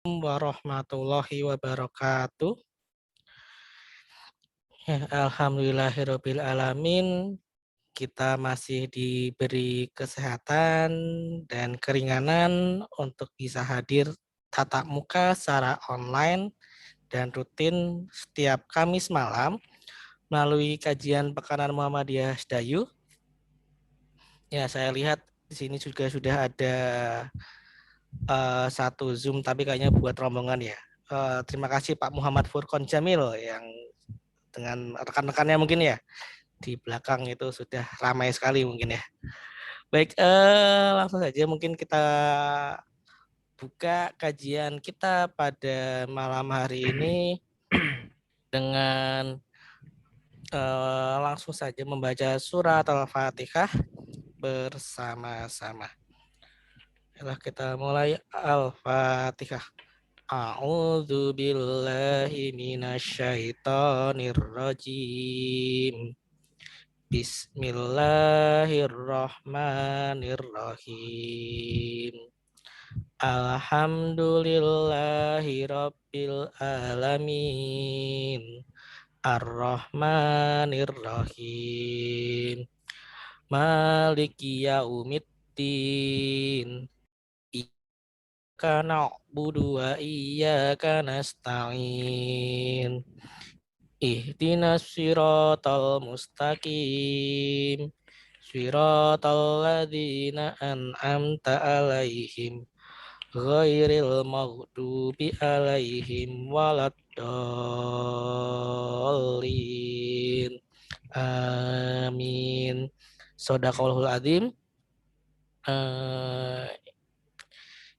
Warahmatullahi wabarakatuh. Ya, alhamdulillahirabbil alamin. Kita masih diberi kesehatan dan keringanan untuk bisa hadir tatap muka secara online dan rutin setiap Kamis malam melalui kajian Pekanan Muhammadiyah Sedayu. Ya, saya lihat di sini juga sudah ada satu Zoom tapi kayaknya buat rombongan ya. Terima kasih Pak Muhammad Furqon Jamil yang dengan rekan-rekannya mungkin ya di belakang itu sudah ramai sekali mungkin ya. Baik, langsung saja mungkin kita buka kajian kita pada malam hari ini dengan langsung saja membaca surat Al-Fatihah bersama-sama. Kita mulai Al-Fatihah. A'udzu billahi minasyaitonir rajim. Bismillahirrahmanirrahim. Alhamdulillahi rabbil alamin. Ar-Rahmanir-Rahim. Maliki yaumiddin. Iyyaka na'budu wa iyyaka nasta'in. Ihdinas siratal mustaqim. Siratal ladzina an'amta alaihim ghairil maghdubi alaihim waladdallin. Amin. Shadaqallahul adzim.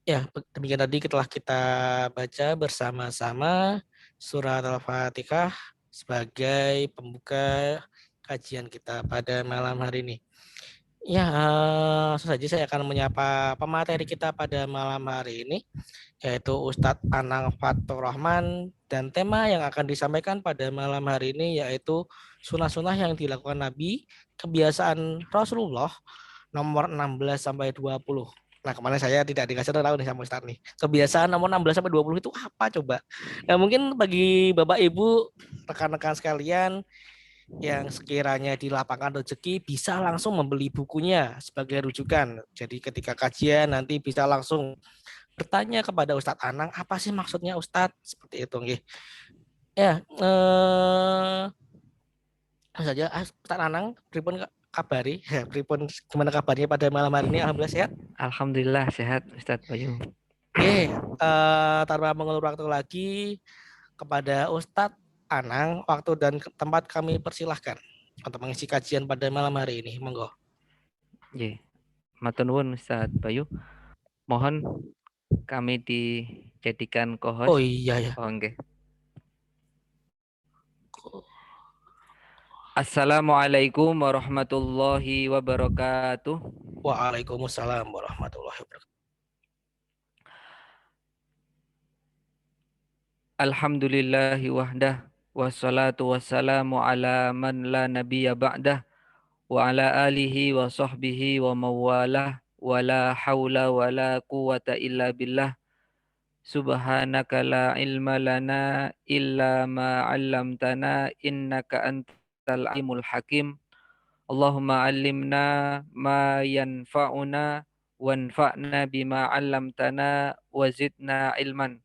Ya, demikian tadi telah kita baca bersama-sama surat Al-Fatihah sebagai pembuka kajian kita pada malam hari ini. Ya, langsung saja saya akan menyapa pemateri kita pada malam hari ini, yaitu Ustadz Anang Fatur Rahman, dan tema yang akan disampaikan pada malam hari ini yaitu sunnah-sunnah yang dilakukan Nabi, kebiasaan Rasulullah nomor 16 sampai 20. Nah, kemarin saya tidak dikasih tahu nih sama Ustadz nih. Kebiasaan nomor 16 sampai 20 itu apa coba? Nah, mungkin bagi Bapak Ibu, rekan-rekan sekalian yang sekiranya di lapangan rezeki bisa langsung membeli bukunya sebagai rujukan. Jadi ketika kajian nanti bisa langsung bertanya kepada Ustadz Anang, apa sih maksudnya Ustadz? Seperti itu nggih. Ya, saja Ustadz Anang, pripun kabari? Pripun gimana kabarnya pada malam hari ini? Alhamdulillah sehat. Alhamdulillah sehat Ustadz Bayu. Oke, tanpa mengulur waktu lagi kepada Ustadz Anang, waktu dan tempat kami persilahkan untuk mengisi kajian pada malam hari ini. Monggo. Ye, matur nuwun Ustadz Bayu. Mohon kami dijadikan Oh co-host. iya ya. Oh, nggih. Assalamualaikum warahmatullahi wabarakatuh. Waalaikumsalam warahmatullahi wabarakatuh. Alhamdulillahi wahdah. Wassalatu wassalamu ala man la nabiyya ba'dah. Wa ala alihi wa sahbihi wa mawalah. Wa la hawla wa la quwata illa billah. Subhanaka la ilma lana illa ma 'allamtana innaka antal alimul hakim. Allahumma 'allimna ma yanfa'una wanfa'na bima 'allamtana wa zidna ilman.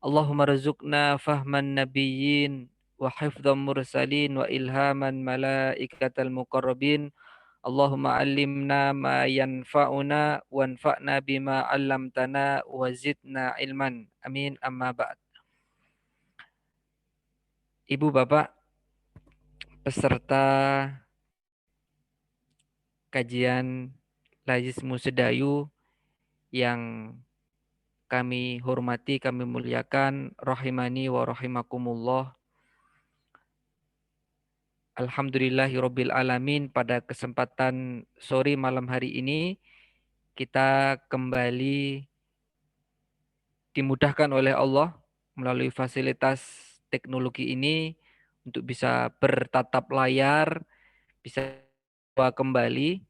Allahumma rzuqna fahman nabiyyin wa hifdhan mursalin wa ilhaman malaikatal muqarrabin. Allahumma 'allimna ma yanfa'una wanfa'na bima 'allamtana wa zidna ilman. Amin amma ba'd. Ibu Bapak peserta kajian Lazismu Sedayu yang kami hormati, kami muliakan, rahimani wa rahimakumullah. Alhamdulillahirabbil alamin, pada kesempatan sore malam hari ini kita kembali dimudahkan oleh Allah melalui fasilitas teknologi ini untuk bisa bertatap layar, bisa kembali.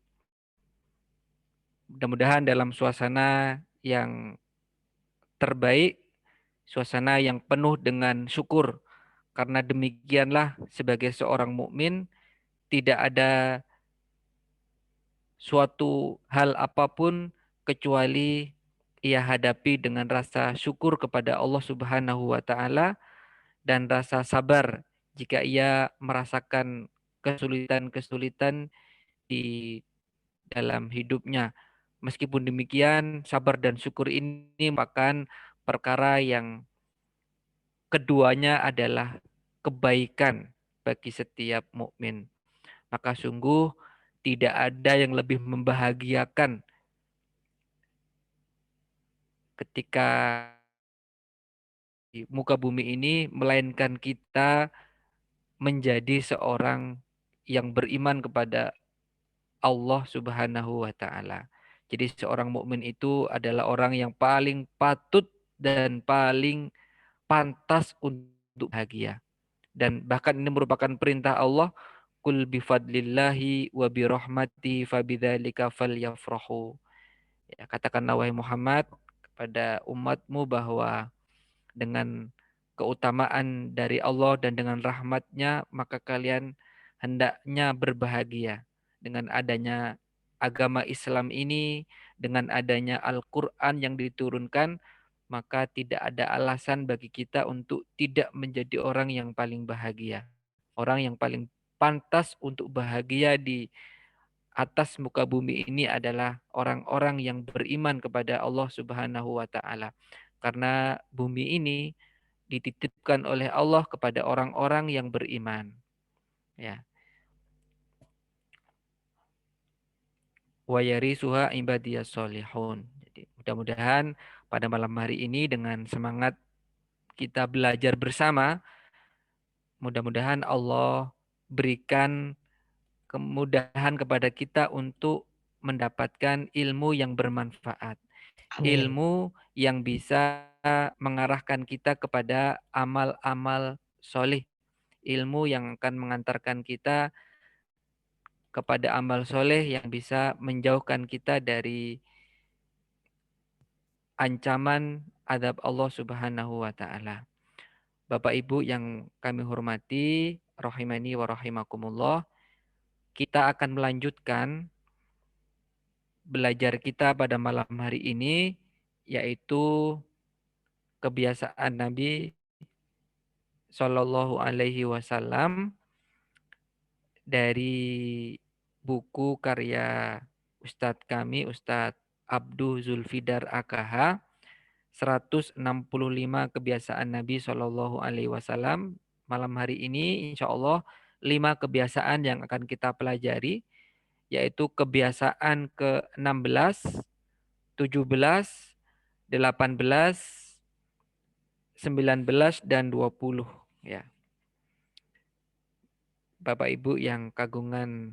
Mudah-mudahan dalam suasana yang terbaik suasana yang penuh dengan syukur. Karena demikianlah sebagai seorang mukmin tidak ada suatu hal apapun kecuali ia hadapi dengan rasa syukur kepada Allah Subhanahu wa taala dan rasa sabar jika ia merasakan kesulitan-kesulitan di dalam hidupnya. Meskipun demikian, sabar dan syukur ini merupakan perkara yang keduanya adalah kebaikan bagi setiap mukmin. Maka sungguh tidak ada yang lebih membahagiakan ketika di muka bumi ini, melainkan kita menjadi seorang yang beriman kepada Allah Subhanahu wa taala. Jadi seorang mukmin itu adalah orang yang paling patut dan paling pantas untuk bahagia. Dan bahkan ini merupakan perintah Allah, kul bifadlillahi wa birahmati fabidzalika falyafrahu. Ya, katakanlah wahai Muhammad kepada umatmu bahwa dengan keutamaan dari Allah dan dengan rahmatnya, maka kalian hendaknya berbahagia dengan adanya agama Islam ini, dengan adanya Al-Quran yang diturunkan, maka tidak ada alasan bagi kita untuk tidak menjadi orang yang paling bahagia. Orang yang paling pantas untuk bahagia di atas muka bumi ini adalah orang-orang yang beriman kepada Allah Subhanahu wa taala. Karena bumi ini dititipkan oleh Allah kepada orang-orang yang beriman. Ya. Wa yarisuha ibadiyas solihun. Jadi mudah-mudahan pada malam hari ini dengan semangat kita belajar bersama, mudah-mudahan Allah berikan kemudahan kepada kita untuk mendapatkan ilmu yang bermanfaat. Amin. Ilmu yang bisa mengarahkan kita kepada amal-amal solih. Ilmu yang akan mengantarkan kita kepada amal soleh yang bisa menjauhkan kita dari ancaman azab Allah Subhanahu wa taala. Bapak Ibu yang kami hormati, rahimani wa rahimakumullah, kita akan melanjutkan belajar kita pada malam hari ini, yaitu kebiasaan Nabi Shallallahu Alaihi Wasallam dari buku karya Ustadz kami, Ustadz Abdul Zulfidar AKH, 165 kebiasaan Nabi Shallallahu Alaihi Wasallam. Malam hari ini, insya Allah, 5 kebiasaan yang akan kita pelajari, yaitu kebiasaan ke-16, 17, 18, 19, dan 20. Ya. Bapak Ibu yang kagungan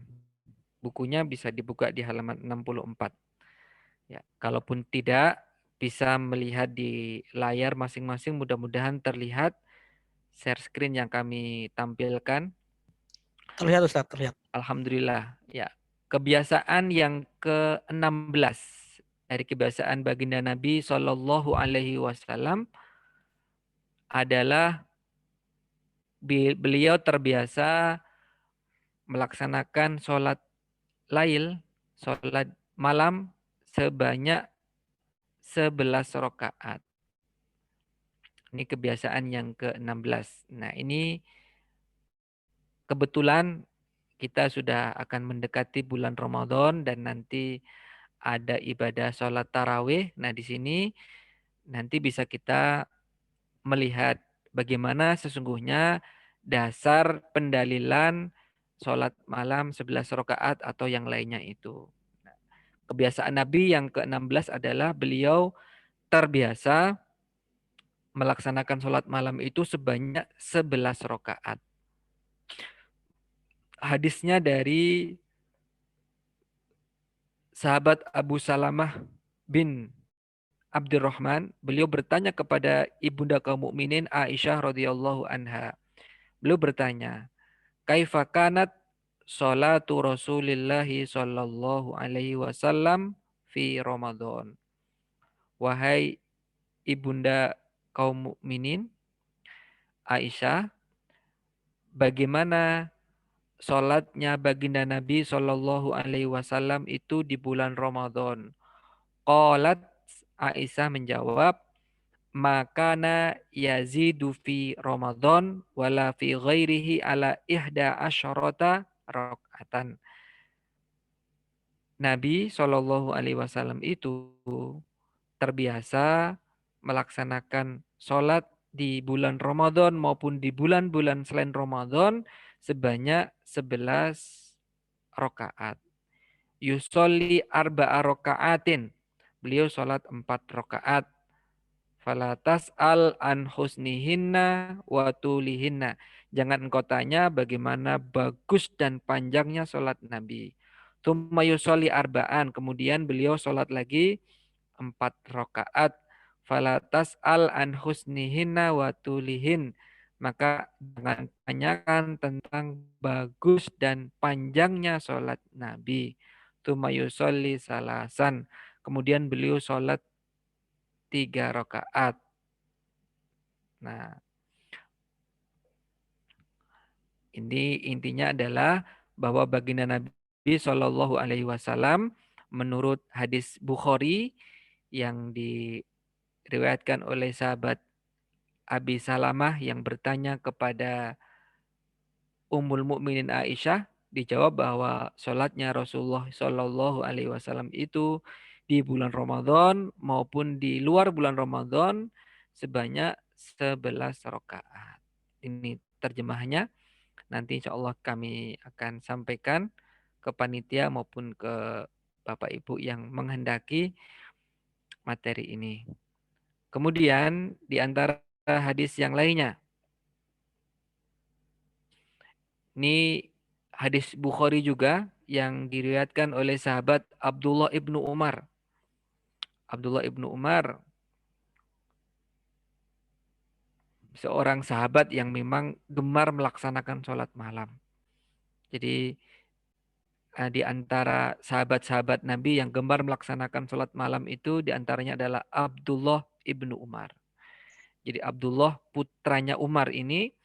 bukunya bisa dibuka di halaman 64. Ya, kalaupun tidak, bisa melihat di layar masing-masing, mudah-mudahan terlihat share screen yang kami tampilkan. Terlihat Ustaz, terlihat. Alhamdulillah. Ya, kebiasaan yang ke-16 dari kebiasaan baginda Nabi Shallallahu Alaihi Wasallam adalah beliau terbiasa melaksanakan sholat lail, sholat malam sebanyak 11 rakaat. Ini kebiasaan yang ke-16. Nah, ini kebetulan kita sudah akan mendekati bulan Ramadan dan nanti ada ibadah sholat tarawih. Nah, di sini nanti bisa kita melihat bagaimana sesungguhnya dasar pendalilan sholat malam 11 rakaat atau yang lainnya itu. Nah, kebiasaan Nabi yang ke-16 adalah beliau terbiasa melaksanakan sholat malam itu sebanyak 11 rakaat. Hadisnya dari sahabat Abu Salamah bin Abdurrahman, beliau bertanya kepada ibunda kaum mukminin Aisyah radhiyallahu anha. Beliau bertanya, "Kaifa kanat sholatu Rasulillah sallallahu alaihi wasallam fi Ramadan?" Wahai ibunda kaum mukminin Aisyah, bagaimana sholatnya baginda Nabi Shallallahu Alaihi Wasallam itu di bulan Ramadan. Qalat, Aisyah menjawab, makana yazidu fi Ramadan wala fi ghairihi ala ihda asyarata rakaatan. Nabi Shallallahu Alaihi Wasallam itu terbiasa melaksanakan sholat di bulan Ramadan maupun di bulan-bulan selain Ramadan sebanyak 11 rakaat. Yusolli arba'a rakaatin. Beliau sholat 4 rakaat. Falatas al an husnihinna wa tulihinna. Jangan engkau tanya bagaimana bagus dan panjangnya sholat Nabi. Tsumma yusolli arba'an. Kemudian beliau sholat lagi 4 rakaat. Falatas al an husnihinna wa tulihin. Maka jangan tanyakan tentang bagus dan panjangnya sholat Nabi. Tsumma yusolli salasan. Kemudian beliau sholat 3 rakaat. Nah, ini intinya adalah bahwa baginda Nabi Shallallahu Alaihi Wasallam menurut hadis Bukhari yang diriwayatkan oleh sahabat Abi Salamah yang bertanya kepada Ummul Mukminin Aisyah, dijawab bahwa sholatnya Rasulullah Shallallahu Alaihi Wasallam itu di bulan Ramadan maupun di luar bulan Ramadan sebanyak 11 rakaat. Ini terjemahnya. Nanti insya Allah kami akan sampaikan ke panitia maupun ke Bapak Ibu yang menghendaki materi ini. Kemudian di antara hadis yang lainnya, ini hadis Bukhari juga yang diriwayatkan oleh sahabat Abdullah ibnu Umar. Abdullah ibnu Umar seorang sahabat yang memang gemar melaksanakan sholat malam. Jadi di antara sahabat-sahabat Nabi yang gemar melaksanakan sholat malam itu di antaranya adalah Abdullah ibnu Umar. Jadi Abdullah putranya Umar ini,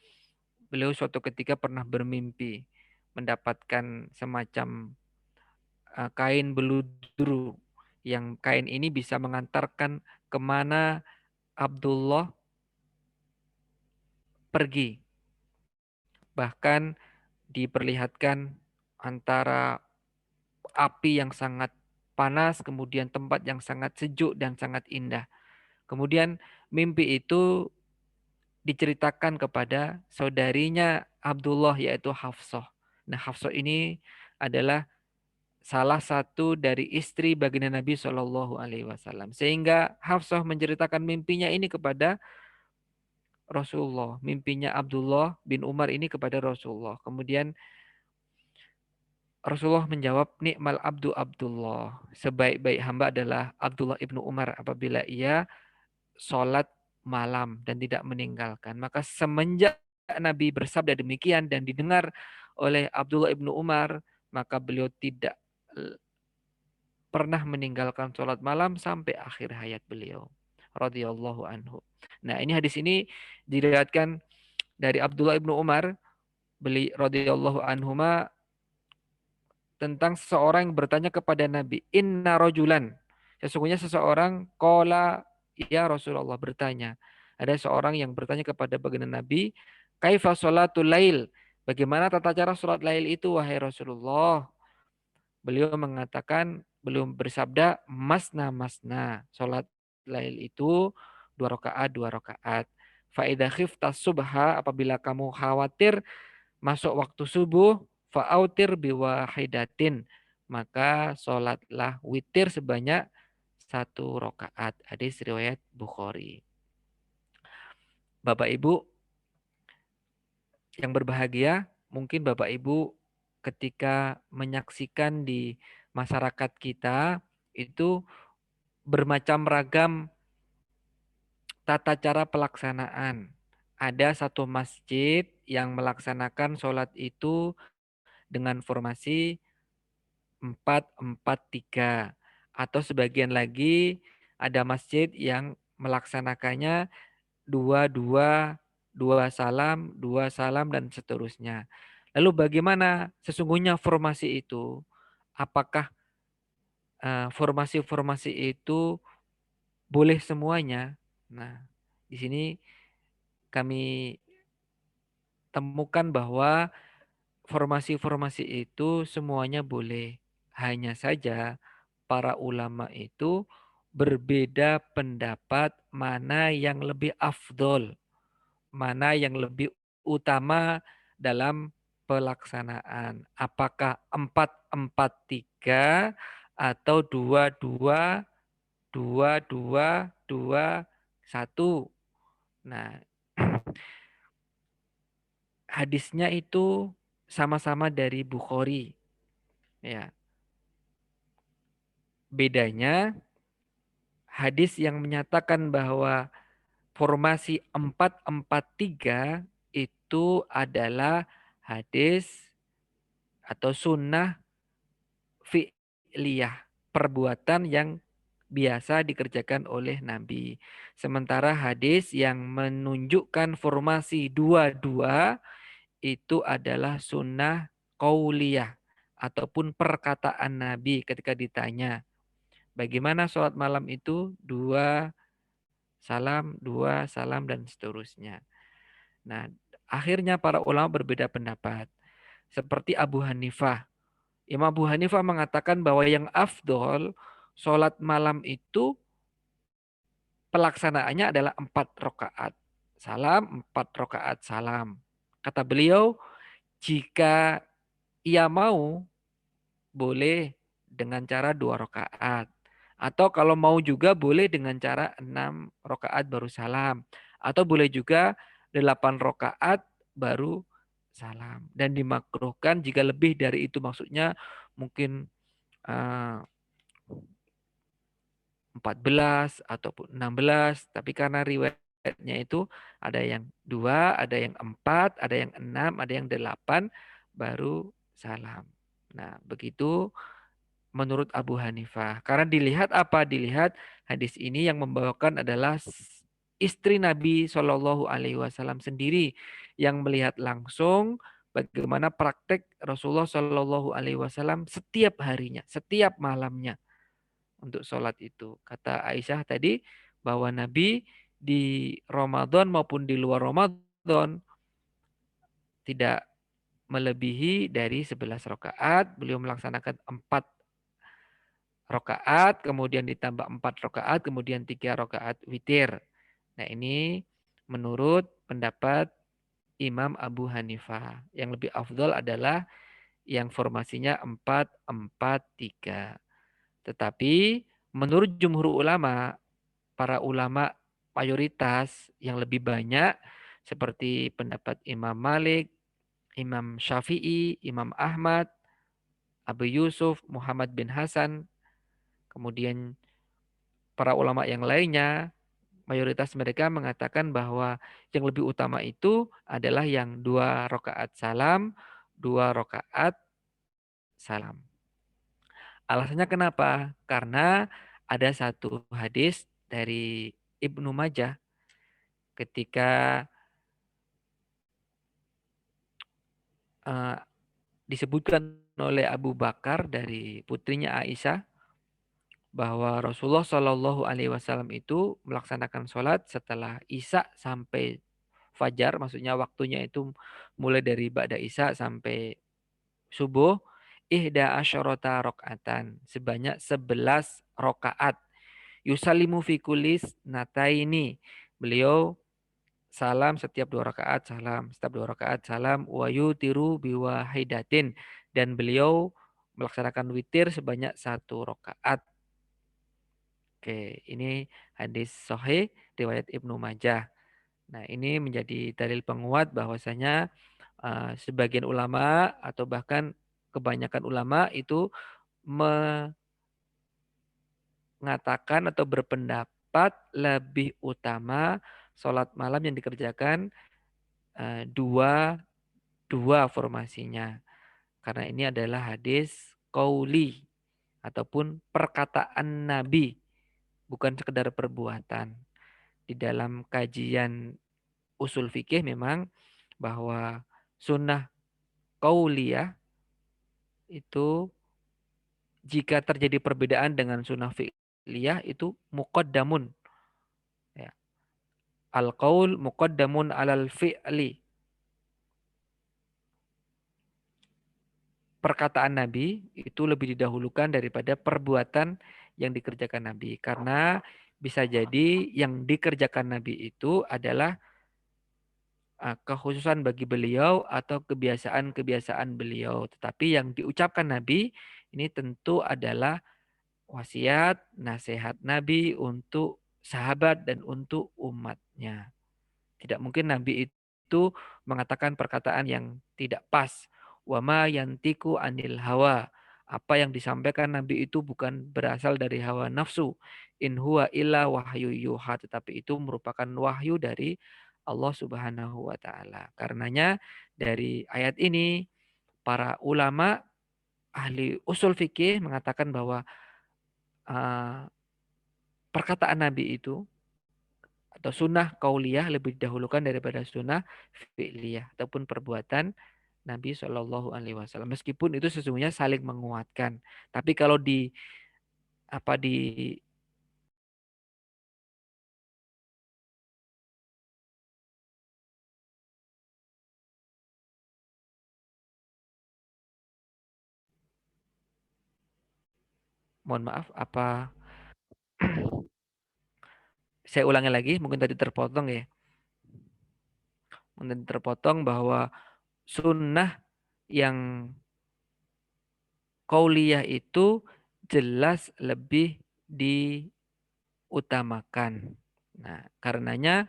beliau suatu ketika pernah bermimpi mendapatkan semacam kain beludru, yang kain ini bisa mengantarkan kemana Abdullah pergi. Bahkan diperlihatkan antara api yang sangat panas, kemudian tempat yang sangat sejuk dan sangat indah. Kemudian mimpi itu diceritakan kepada saudarinya Abdullah yaitu Hafsah. Nah, Hafsah ini adalah salah satu dari istri baginda Nabi Shallallahu Alaihi Wasallam. Sehingga Hafsah menceritakan mimpinya ini kepada Rasulullah. Mimpinya Abdullah bin Umar ini kepada Rasulullah. Kemudian Rasulullah menjawab, nikmal abdu Abdullah. Sebaik-baik hamba adalah Abdullah ibnu Umar apabila ia sholat malam dan tidak meninggalkan. Maka semenjak Nabi bersabda demikian dan didengar oleh Abdullah ibnu Umar, maka beliau tidak pernah meninggalkan sholat malam sampai akhir hayat beliau. Radhiyallahu anhu. Nah, ini hadis ini diriwayatkan dari Abdullah ibnu Umar, beli radhiyallahu anhuma, tentang seseorang yang bertanya kepada Nabi, inna rojulan, sesungguhnya seseorang, qala ya Rasulullah, bertanya. Ada seorang yang bertanya kepada baginda Nabi, kaifa sholatul lail, bagaimana tata cara sholat lail itu wahai Rasulullah? Beliau mengatakan, belum bersabda masna masna, sholat lail itu 2 rakaat 2 rakaat. Fa idza khifta subha, apabila kamu khawatir masuk waktu subuh, fa'autir biwahidatin, maka sholatlah witir sebanyak 1 rakaat. Hadis riwayat Bukhari. Bapak Ibu yang berbahagia, mungkin Bapak Ibu ketika menyaksikan di masyarakat kita itu bermacam ragam tata cara pelaksanaan. Ada satu masjid yang melaksanakan sholat itu dengan formasi 4-4-3. Atau sebagian lagi ada masjid yang melaksanakannya dua, dua salam, dan seterusnya. Lalu bagaimana sesungguhnya formasi itu? Apakah formasi-formasi itu boleh semuanya? Nah, di sini kami temukan bahwa formasi-formasi itu semuanya boleh. Hanya saja para ulama itu berbeda pendapat mana yang lebih afdol, mana yang lebih utama dalam pelaksanaan. Apakah 4-4-3 atau 2-2-2-2-2-1. Nah, hadisnya itu sama-sama dari Bukhari. Ya, bedanya hadis yang menyatakan bahwa formasi 4-4-3 itu adalah hadis atau sunnah fi'liyah, perbuatan yang biasa dikerjakan oleh Nabi. Sementara hadis yang menunjukkan formasi 2-2 itu adalah sunnah qauliyah ataupun perkataan Nabi ketika ditanya, bagaimana sholat malam itu? Dua salam, dan seterusnya. Nah, akhirnya para ulama berbeda pendapat. Seperti Abu Hanifah. Imam Abu Hanifah mengatakan bahwa yang afdol sholat malam itu pelaksanaannya adalah 4 rakaat. Salam, 4 rakaat salam. Kata beliau, jika ia mau, boleh dengan cara 2 rakaat. Atau kalau mau juga boleh dengan cara 6 rakaat baru salam. Atau boleh juga 8 rakaat baru salam. Dan dimakruhkan jika lebih dari itu, maksudnya mungkin 14 ataupun 16. Tapi karena riwayatnya itu ada yang 2, ada yang 4, ada yang 6, ada yang 8 baru salam. Nah, begitu menurut Abu Hanifah. Karena dilihat apa? Dilihat hadis ini yang membawakan adalah istri Nabi Shallallahu Alaihi Wasallam sendiri yang melihat langsung bagaimana praktek Rasulullah Shallallahu Alaihi Wasallam setiap harinya, setiap malamnya untuk sholat itu. Kata Aisyah tadi bahwa Nabi di Ramadan maupun di luar Ramadan tidak melebihi dari 11 rakaat. Beliau melaksanakan 4 rakaat, kemudian ditambah 4 rakaat, kemudian 3 rakaat witir. Nah, ini menurut pendapat Imam Abu Hanifah. Yang lebih afdol adalah yang formasinya 4-4-3. Tetapi menurut jumhur ulama, para ulama mayoritas yang lebih banyak seperti pendapat Imam Malik, Imam Syafi'i, Imam Ahmad, Abu Yusuf, Muhammad bin Hasan, kemudian para ulama yang lainnya, mayoritas mereka mengatakan bahwa yang lebih utama itu adalah yang 2 rakaat salam, 2 rakaat salam. Alasannya kenapa? Karena ada satu hadis dari Ibnu Majah ketika uh, disebutkan oleh Abu Bakar dari putrinya Aisyah bahwa Rasulullah Shallallahu Alaihi Wasallam itu melaksanakan sholat setelah Isya sampai fajar, maksudnya waktunya itu mulai dari ba'da Isya sampai subuh, ihda asyarata rakaatan, sebanyak 11 rakaat. Yusalimu fi kulis nataini. Beliau salam setiap 2 rakaat, salam setiap 2 rakaat, salam wa yutiru biwahidatin, dan beliau melaksanakan witir sebanyak 1 rakaat. Oke, ini hadis sahih riwayat Ibnu Majah. Nah, ini menjadi dalil penguat bahwasanya sebagian ulama atau bahkan kebanyakan ulama itu mengatakan atau berpendapat lebih utama sholat malam yang dikerjakan dua dua formasinya. Karena ini adalah hadis qauli ataupun perkataan Nabi, bukan sekedar perbuatan. di dalam kajian usul fikih memang bahwa sunnah qauliyah itu jika terjadi perbedaan dengan sunnah fi'liyah itu muqaddamun. Ya. Al-qaul muqaddamun alal fi'li. Perkataan Nabi itu lebih didahulukan daripada perbuatan yang dikerjakan Nabi. Karena bisa jadi yang dikerjakan Nabi itu adalah kekhususan bagi beliau atau kebiasaan-kebiasaan beliau. Tetapi yang diucapkan Nabi ini tentu adalah wasiat, nasihat Nabi untuk sahabat dan untuk umatnya. Tidak mungkin Nabi itu mengatakan perkataan yang tidak pas. Wa ma yantiku anil hawa. Apa yang disampaikan Nabi itu bukan berasal dari hawa nafsu. In huwa illa wahyu yuha. Tetapi itu merupakan wahyu dari Allah Subhanahu wa taala. Karenanya dari ayat ini para ulama ahli usul fikih mengatakan bahwa perkataan Nabi itu atau sunnah kauliyah lebih didahulukan daripada sunnah fi'liyah ataupun perbuatan Nabi Shallallahu Alaihi Wasallam. Meskipun itu sesungguhnya saling menguatkan, tapi kalau di apa di mohon maaf apa saya ulangi lagi mungkin tadi terpotong ya. Mungkin terpotong bahwa sunnah yang kauliyah itu jelas lebih diutamakan. Nah, karenanya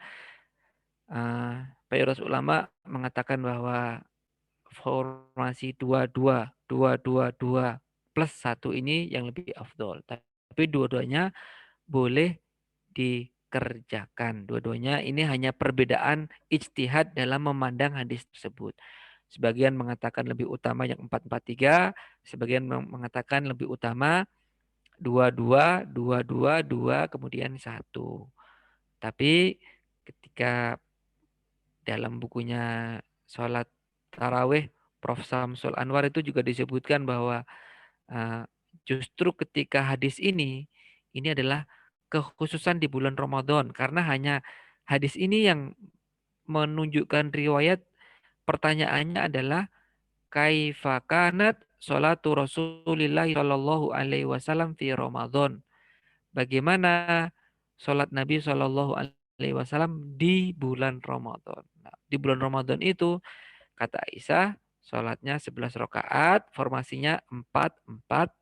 mayoritas ulama mengatakan bahwa formasi dua plus satu ini yang lebih afdol. Tapi dua-duanya boleh dikerjakan. Dua-duanya ini hanya perbedaan ijtihad dalam memandang hadis tersebut. Sebagian mengatakan lebih utama yang 4-4-3, sebagian mengatakan lebih utama dua, kemudian satu. Tapi ketika dalam bukunya sholat taraweh Prof. Samsul Anwar itu juga disebutkan bahwa justru ketika hadis ini adalah kekhususan di bulan Ramadan karena hanya hadis ini yang menunjukkan riwayat pertanyaannya adalah kaifa kanat sholatu Rasulillah Shallallahu alaihi wasallam fi Ramadan. Bagaimana sholat Nabi Shallallahu alaihi wasallam di bulan Ramadan. Nah, di bulan Ramadan itu kata Aisyah sholatnya 11 rakaat, formasinya 4-4-3.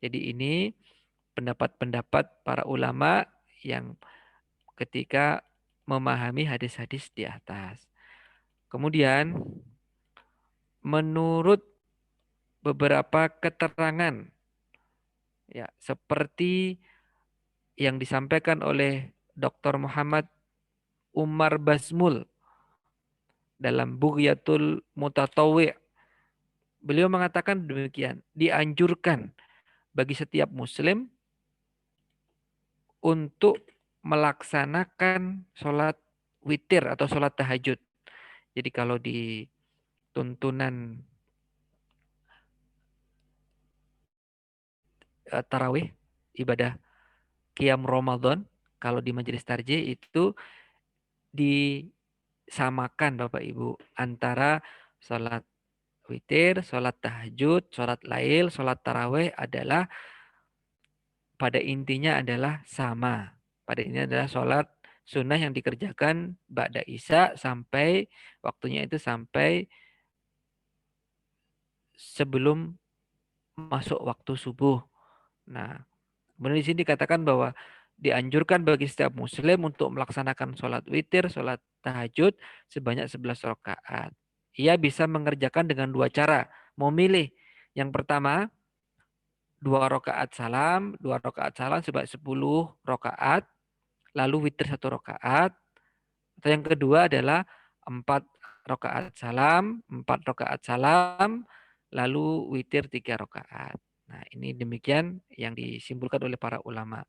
Jadi ini pendapat-pendapat para ulama yang ketika memahami hadis-hadis di atas. Kemudian menurut beberapa keterangan ya seperti yang disampaikan oleh Dr. Muhammad Umar Basmul dalam Bughyatul Mutatawwi'. Beliau mengatakan demikian, dianjurkan bagi setiap muslim untuk melaksanakan sholat witir atau sholat tahajud. Jadi kalau di tuntunan tarawih, ibadah Qiyam Ramadan, kalau di Majelis Tarjih itu disamakan Bapak Ibu antara sholat witir, sholat tahajud, sholat lail, sholat tarawih adalah pada intinya adalah sama. Pada intinya adalah sholat sunnah yang dikerjakan ba'da isya sampai waktunya itu sampai sebelum masuk waktu subuh. Nah, kemudian di sini dikatakan bahwa dianjurkan bagi setiap muslim untuk melaksanakan sholat witir, sholat tahajud sebanyak 11 rakaat. Ia bisa mengerjakan dengan dua cara. Mau milih. Yang pertama, 2 rakaat salam sebanyak 10 rakaat, lalu witir 1 rakaat. Atau yang kedua adalah 4 rakaat salam, lalu witir 3 rakaat. Nah, ini demikian yang disimpulkan oleh para ulama.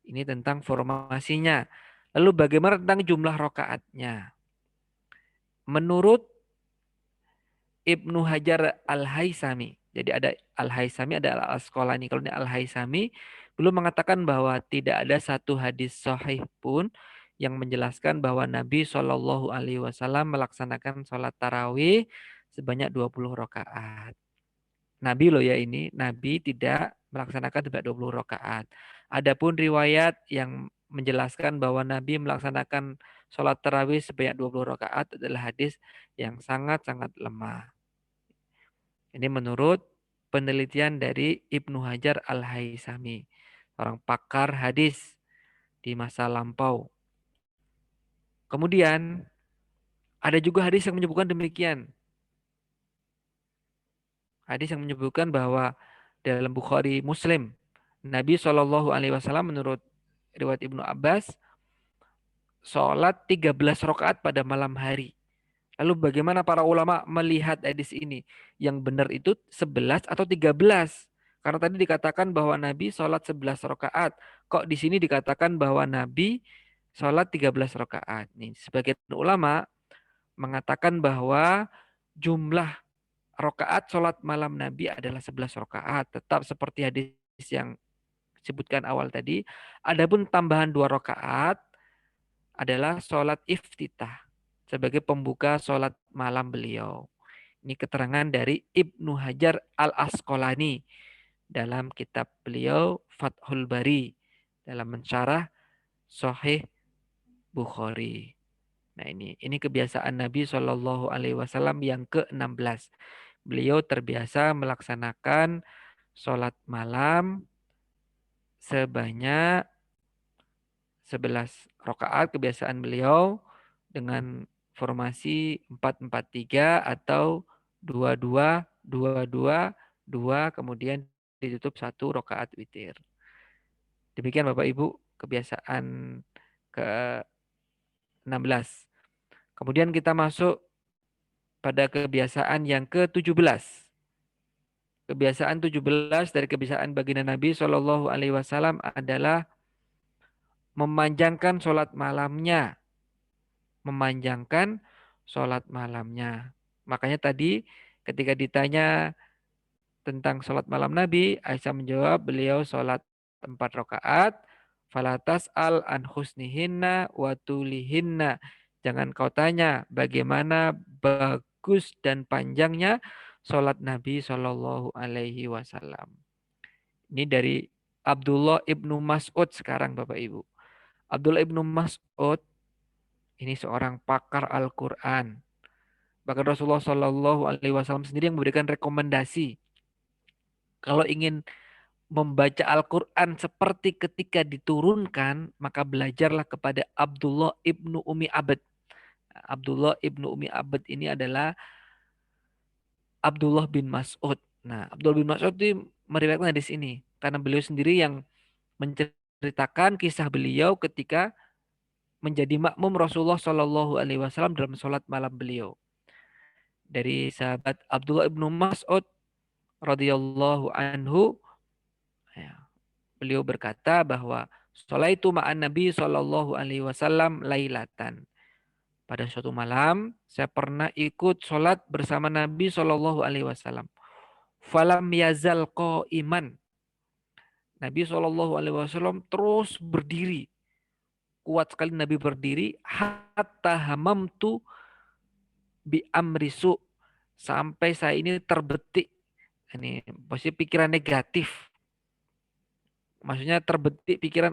Ini tentang formasinya. Lalu bagaimana tentang jumlah rokaatnya? Menurut Ibnu Hajar Al-Haisami. Jadi ada Al-Haisami, ada Al-Asqalani. Kalau ini Al-Haisami belum mengatakan bahwa tidak ada satu hadis sahih pun yang menjelaskan bahwa Nabi Shallallahu Alaihi Wasallam melaksanakan sholat tarawih sebanyak 20 rakaat. Nabi loh ya ini, Nabi tidak melaksanakan sebanyak 20 rakaat. Adapun riwayat yang menjelaskan bahwa Nabi melaksanakan sholat tarawih sebanyak 20 rakaat adalah hadis yang sangat-sangat lemah. Ini menurut penelitian dari Ibnu Hajar Al-Haisami, orang pakar hadis di masa lampau. Kemudian ada juga hadis yang menyebutkan demikian. Hadis yang menyebutkan bahwa dalam Bukhari Muslim, Nabi Shallallahu Alaihi Wasallam menurut riwayat Ibnu Abbas sholat 13 rakaat pada malam hari. Lalu bagaimana para ulama melihat hadis ini? Yang benar itu 11 atau 13? Karena tadi dikatakan bahwa Nabi sholat 11 rakaat. Kok di sini dikatakan bahwa Nabi sholat 13 rakaat? Nih, sebagian ulama mengatakan bahwa jumlah rakaat sholat malam Nabi adalah 11 rakaat. Tetap seperti hadis yang disebutkan awal tadi. Adapun tambahan 2 rakaat adalah sholat iftitah sebagai pembuka sholat malam beliau. Ini keterangan dari Ibnu Hajar Al-Asqalani dalam kitab beliau Fathul Bari dalam mensyarah Sahih Bukhari. Nah ini kebiasaan Nabi Shallallahu Alaihi Wasallam yang ke-16. Beliau terbiasa melaksanakan sholat malam sebanyak 11 rakaat kebiasaan beliau dengan formasi 4-4-3 atau 2-2-2-2-2 kemudian ditutup 1 rakaat witir. Demikian Bapak Ibu kebiasaan ke-16. Kemudian kita masuk pada kebiasaan yang ke-17. Kebiasaan 17 dari kebiasaan baginda Nabi Shallallahu Alaihi Wasallam adalah memanjangkan sholat malamnya. Memanjangkan sholat malamnya. Makanya tadi ketika ditanya tentang sholat malam Nabi, Aisyah menjawab beliau sholat 4 rakaat. Falatas al an husnihinna wa tulihinna. Jangan kau tanya bagaimana bagus dan panjangnya sholat Nabi Shallallahu Alaihi Wasallam. Ini dari Abdullah ibnu Mas'ud sekarang Bapak Ibu. Abdullah ibnu Mas'ud ini seorang pakar Al-Quran. Bahkan Rasulullah Shallallahu Alaihi Wasallam sendiri yang memberikan rekomendasi kalau ingin membaca Al-Quran seperti ketika diturunkan, maka belajarlah kepada Abdullah ibnu Umi Abd. Abdullah ibnu Umi Abd ini adalah Abdullah bin Mas'ud. Nah, Abdullah bin Mas'ud itu meriwayatkan hadis ini karena beliau sendiri yang menceritakan kisah beliau ketika menjadi makmum Rasulullah Shallallahu Alaihi Wasallam dalam sholat malam beliau. Dari sahabat Abdullah ibnu Mas'ud radhiyallahu anhu, ya, beliau berkata bahwa sholaitu ma'an Nabi Shallallahu Alaihi Wasallam lailatan. Pada suatu malam saya pernah ikut sholat bersama Nabi Shallallahu Alaihi Wasallam. Falam yazal iman. Nabi Shallallahu Alaihi Wasallam terus berdiri. Kuat sekali Nabi berdiri. Hatta hamamtu bi amrisu. Sampai saya ini terbetik. Ini pasti pikiran negatif. Maksudnya terbetik pikiran,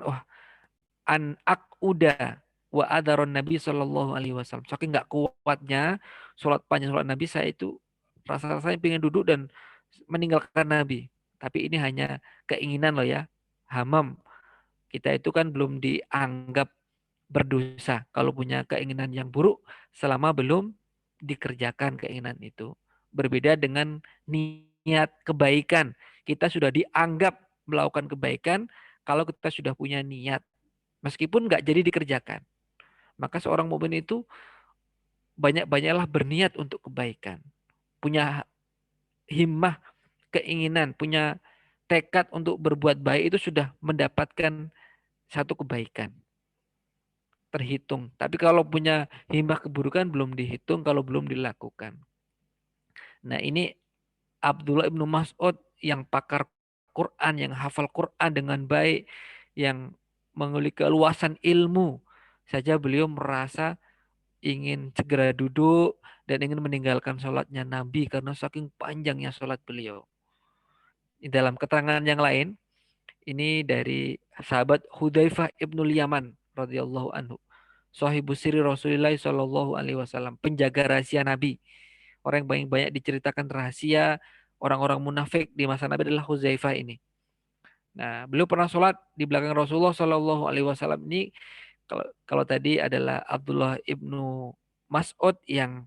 an udah wa adaron Nabi Shallallahu Alaihi Wasallam. Saking nggak kuatnya panjang sholat Nabi, saya itu rasa-rasanya pengen duduk dan meninggalkan Nabi. Tapi ini hanya keinginan loh ya, hamam. Kita itu kan belum dianggap berdosa kalau punya keinginan yang buruk selama belum dikerjakan keinginan itu. Berbeda dengan niat kebaikan. Kita sudah dianggap melakukan kebaikan kalau kita sudah punya niat. Meskipun nggak jadi dikerjakan. Maka seorang mukmin itu banyak-banyaklah berniat untuk kebaikan. Punya himmah, keinginan, punya tekad untuk berbuat baik itu sudah mendapatkan satu kebaikan terhitung. Tapi kalau punya himbah keburukan belum dihitung kalau belum dilakukan. Nah, ini Abdullah ibnu Mas'ud yang pakar Quran, yang hafal Quran dengan baik, yang memiliki keluasan ilmu, saja beliau merasa ingin segera duduk dan ingin meninggalkan sholatnya Nabi karena saking panjangnya sholat beliau. Di dalam keterangan yang lain, ini dari sahabat Hudzaifah ibnul Yaman radhiyallahu anhu. Sahibu siri Rasulullah Shallallahu alaihi wasallam, penjaga rahasia Nabi. Orang yang paling banyak diceritakan rahasia orang-orang munafik di masa Nabi adalah Hudzaifah ini. Nah, beliau pernah sholat di belakang Rasulullah Shallallahu alaihi wasallam ini. Kalau tadi adalah Abdullah ibnu Mas'ud yang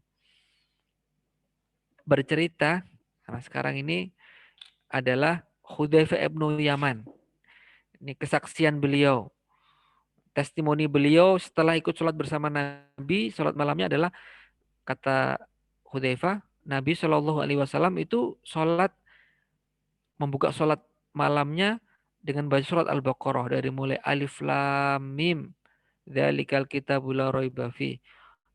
bercerita. Nah, sekarang ini adalah Hudzaifah ibnu Yaman. Ini kesaksian beliau. Testimoni beliau setelah ikut sholat bersama Nabi, sholat malamnya adalah kata Hudzaifah, Nabi Shallallahu Alaihi Wasallam itu sholat membuka sholat malamnya dengan baca surat Al-Baqarah dari mulai Alif Lam Mim, Dzalikal kitabul la raiba fi.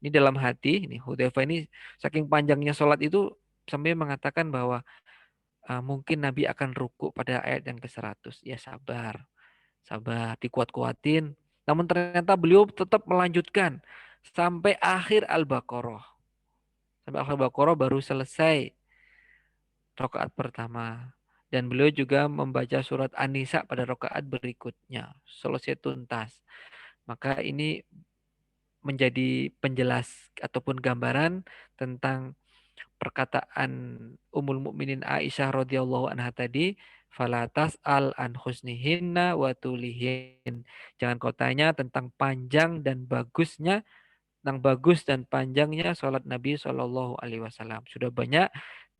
Ini dalam hati, ini Hudzaifah ini saking panjangnya sholat itu sampai mengatakan bahwa mungkin Nabi akan ruku pada ayat yang ke-100. Ya sabar, sabar, dikuat-kuatin. Namun ternyata beliau tetap melanjutkan sampai akhir Al-Baqarah. Sampai akhir Al-Baqarah baru selesai rakaat pertama. Dan beliau juga membaca surat An-Nisa pada rakaat berikutnya. Selesai tuntas. Maka ini menjadi penjelas ataupun gambaran tentang perkataan Ummul Mukminin Aisyah radhiyallahu anha tadi, fala tas'al an husnihinna wa tulihin. Jangan kau tanya tentang panjang dan bagusnya, tentang bagus dan panjangnya sholat Nabi Shallallahu alaihi wasallam. Sudah banyak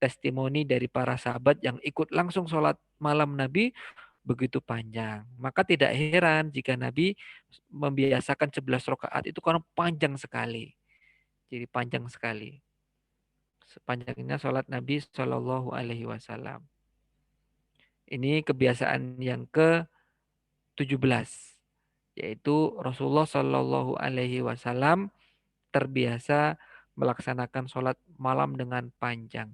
testimoni dari para sahabat yang ikut langsung sholat malam Nabi begitu panjang. Maka tidak heran jika Nabi membiasakan 11 rakaat itu karena panjang sekali. Jadi panjang sekali. Sepanjangnya sholat Nabi Shallallahu Alaihi Wasallam. Ini kebiasaan yang ke-17, yaitu Rasulullah Shallallahu Alaihi Wasallam terbiasa melaksanakan sholat malam dengan panjang.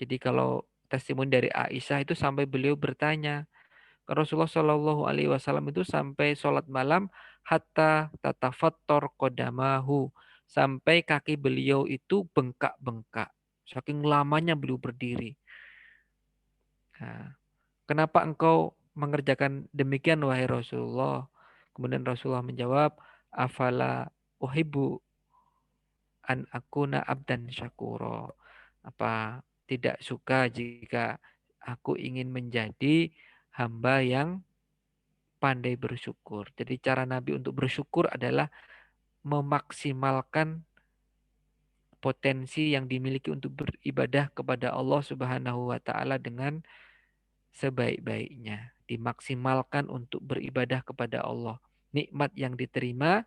Jadi kalau testimoni dari Aisyah itu sampai beliau bertanya, Rasulullah Shallallahu Alaihi Wasallam itu sampai sholat malam hatta tatafattor kodamahu, sampai kaki beliau itu bengkak-bengkak. Saking lamanya beliau berdiri. Nah, kenapa engkau mengerjakan demikian wahai Rasulullah? Kemudian Rasulullah menjawab, afala uhibbu an akuna abdan syakuro. Apa tidak suka jika aku ingin menjadi hamba yang pandai bersyukur. Jadi cara Nabi untuk bersyukur adalah memaksimalkan potensi yang dimiliki untuk beribadah kepada Allah Subhanahu wa taala dengan sebaik-baiknya. Dimaksimalkan untuk beribadah kepada Allah. Nikmat yang diterima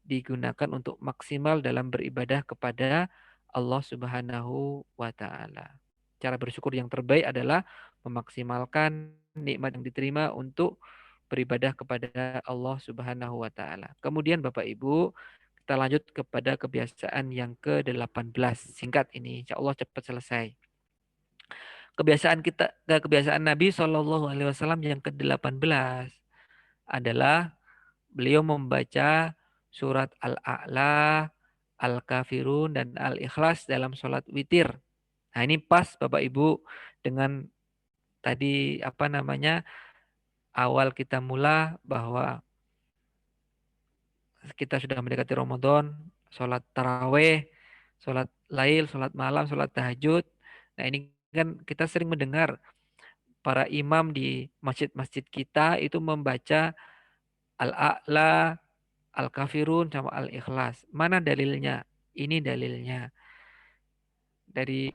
digunakan untuk maksimal dalam beribadah kepada Allah Subhanahu wa taala. Cara bersyukur yang terbaik adalah memaksimalkan nikmat yang diterima untuk beribadah kepada Allah Subhanahu wa taala. Kemudian Bapak Ibu, kita lanjut kepada kebiasaan yang ke-18. Singkat ini, insya Allah cepat selesai. Kebiasaan Nabi Shallallahu Alaihi Wasallam yang ke-18 adalah beliau membaca surat Al-A'la, Al-Kafirun, dan Al-Ikhlas dalam sholat witir. Nah ini pas Bapak Ibu dengan tadi awal kita mula bahwa kita sudah mendekati Ramadan, sholat taraweh, sholat lail, sholat malam, sholat tahajud. Nah ini kan kita sering mendengar para imam di masjid-masjid kita itu membaca Al-A'la, Al-Kafirun, sama Al-Ikhlas. Mana dalilnya? Ini dalilnya. Dari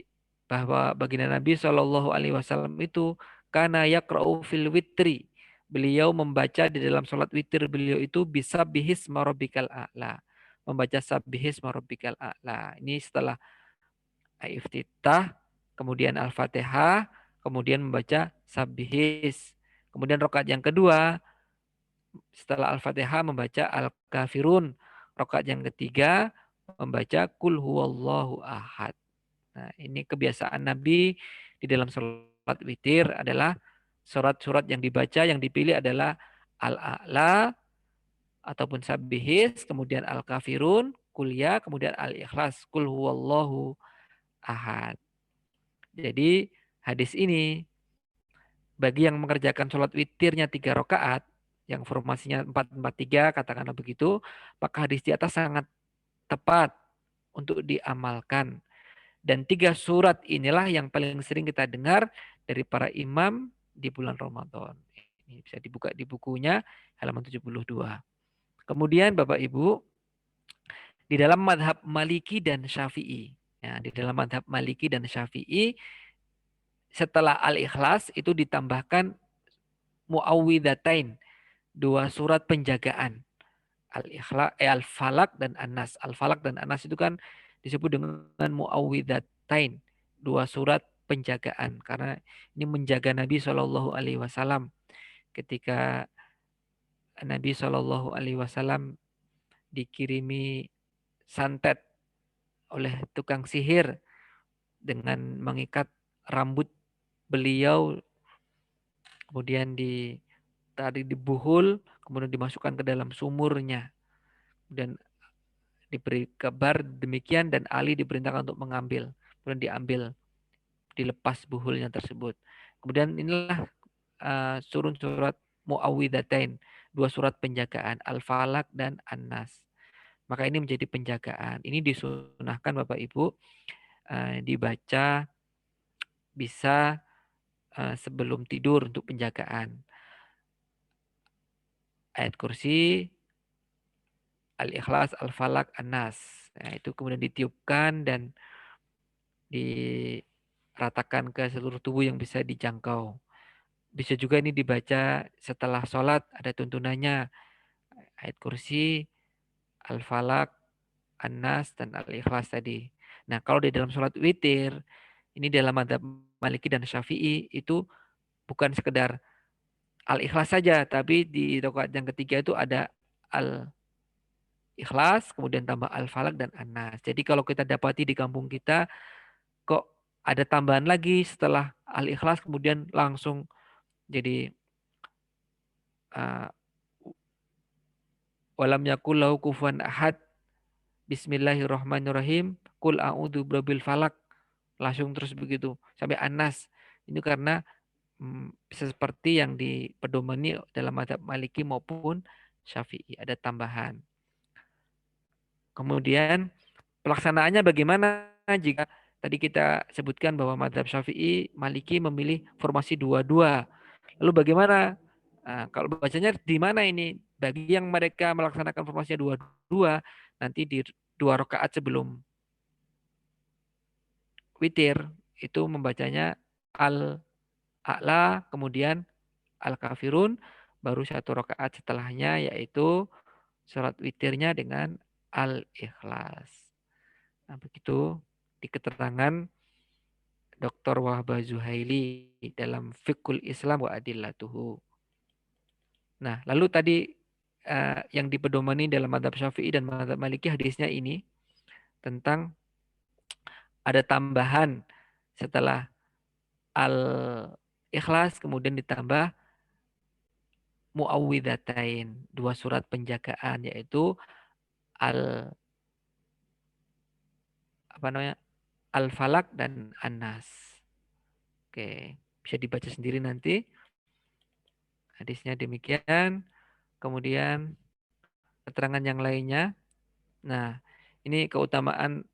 bahwa baginda Nabi Shallallahu Alaihi Wasallam itu karena yaqra'u fil witri, beliau membaca di dalam sholat witir beliau itu bisa bihis marobikal a'la, membaca sabihis marobikal a'la. Ini setelah iftitah, kemudian al-fatihah, kemudian membaca sabihis. Kemudian rakaat yang kedua setelah Al-Fatihah membaca Al-Kafirun. Rakaat yang ketiga membaca Qul huwallahu ahad. Nah, ini kebiasaan Nabi di dalam sholat witir adalah surat-surat yang dibaca, yang dipilih adalah Al-A'la ataupun Sabbihis, kemudian Al-Kafirun, Qul ya, kemudian Al-Ikhlas, Qul huwallahu ahad. Jadi hadis ini bagi yang mengerjakan sholat witirnya 3 rakaat, yang formasinya 4-4-3, katakanlah begitu, maka hadis di atas sangat tepat untuk diamalkan. Dan 3 surat inilah yang paling sering kita dengar dari para imam di bulan Ramadan. Ini bisa dibuka di bukunya halaman 72. Kemudian Bapak Ibu, di dalam madhab Maliki dan Syafi'i. Ya, di dalam madhab Maliki dan Syafi'i, setelah Al-Ikhlas itu ditambahkan Muawwidzatain, 2 surat penjagaan. Al-Falaq dan An-Nas. Al-Falaq dan An-Nas itu kan disebut dengan Muawwidzatain, 2 surat penjagaan, karena ini menjaga Nabi Shallallahu Alaihi Wasallam ketika Nabi Shallallahu Alaihi Wasallam dikirimi santet oleh tukang sihir dengan mengikat rambut beliau, kemudian tadi dibuhul, kemudian dimasukkan ke dalam sumurnya, dan diberi kabar demikian, dan Ali diperintahkan untuk mengambil, kemudian diambil, dilepas buhulnya tersebut. Kemudian inilah turun surat Muawwidzatain, 2 surat penjagaan, Al-Falaq dan An-Nas. Maka ini menjadi penjagaan. Ini disunahkan Bapak Ibu dibaca bisa sebelum tidur untuk penjagaan. Ayat kursi, Al-Ikhlas, Al-Falaq, An-Nas. Nah, itu kemudian ditiupkan dan diratakan ke seluruh tubuh yang bisa dijangkau. Bisa juga ini dibaca setelah sholat, ada tuntunannya. Ayat kursi, Al-Falaq, An-Nas, dan Al-Ikhlas tadi. Nah, kalau di dalam sholat witir, ini dalam madzhab Maliki dan Syafi'i, itu bukan sekedar Al-Ikhlas saja, tapi di rakaat yang ketiga itu ada Al-Ikhlas, kemudian tambah Al-Falaq dan An-Nas. Jadi kalau kita dapati di kampung kita, kok ada tambahan lagi setelah Al-Ikhlas, kemudian langsung jadi uh, walam yakul lahu kufuwan ahad, Bismillahirrahmanirrahim, Qul a'udzu birabbil falak, langsung terus begitu sampai Anas. Ini karena seperti yang dipedomani dalam mazhab Maliki maupun Syafi'i, ada tambahan. Kemudian pelaksanaannya bagaimana jika tadi kita sebutkan bahwa mazhab Syafi'i, Maliki memilih formasi 2-2. Lalu bagaimana? Nah, kalau bacanya di mana ini? Bagi yang mereka melaksanakan formasinya 2-2, nanti di 2 rakaat sebelum witir itu membacanya Al-A'la, kemudian Al-Kafirun, baru 1 rakaat setelahnya yaitu surat witirnya dengan Al-Ikhlas. Nah, begitu di keterangan Dr. Wahbah Zuhaili dalam Fiqhul Islam wa Adillatuhu. Nah, lalu tadi yang dipedomani dalam mazhab Syafi'i dan mazhab Maliki hadisnya ini tentang ada tambahan setelah Al-Ikhlas kemudian ditambah Muawwidzatain, 2 surat penjagaan yaitu al apa namanya? Al-Falaq dan An-Nas. Oke, bisa dibaca sendiri nanti. Hadisnya demikian. Kemudian keterangan yang lainnya. Nah, ini keutamaan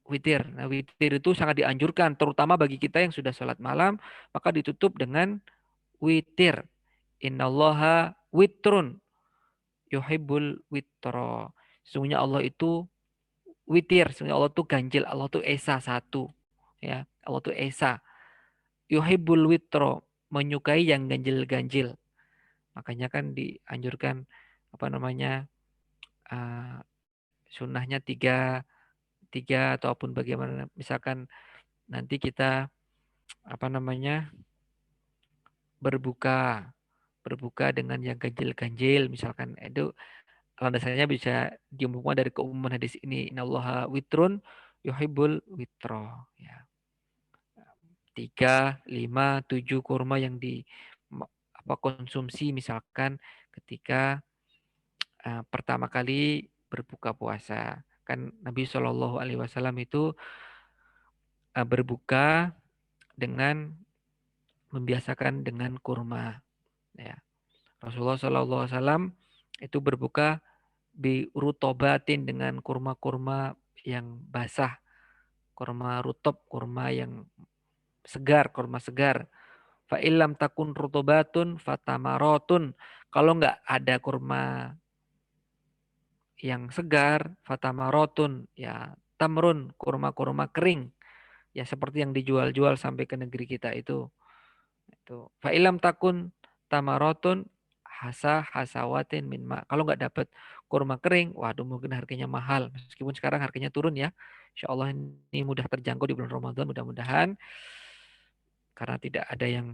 witir. Nah, witir itu sangat dianjurkan, terutama bagi kita yang sudah sholat malam, maka ditutup dengan witir. Innallaha witrun yuhibbul witro. Sesungguhnya Allah itu witir. Sesungguhnya Allah itu ganjil. Allah itu esa satu. Ya, Allah itu esa. Yuhibbul witro, menyukai yang ganjil-ganjil. Makanya kan dianjurkan apa namanya sunnahnya tiga ataupun bagaimana, misalkan nanti kita apa namanya berbuka berbuka dengan yang ganjil-ganjil misalkan itu landasannya bisa diumumkan dari keumuman hadis ini innallaha witrun yuhibbul witro ya 3, 5, 7 kurma yang di konsumsi misalkan ketika pertama kali berbuka puasa kan Nabi Shallallahu Alaihi Wasallam itu berbuka dengan membiasakan dengan kurma ya Rasulullah Shallallahu Alaihi Wasallam itu berbuka bi rutobatin dengan kurma-kurma yang basah, kurma rutop, kurma yang segar, kurma segar. Fa illam takun rutobatun fatamarotun. Kalau nggak ada kurma yang segar, fatamarotun, ya tamrun, kurma-kurma kering. Ya seperti yang dijual-jual sampai ke negeri kita itu. Fa illam takun tamarotun hasawatin min ma. Kalau nggak dapat kurma kering, waduh mungkin harganya mahal. Meskipun sekarang harganya turun ya. Insya Allah ini mudah terjangkau di bulan Ramadan mudah-mudahan. Karena tidak ada yang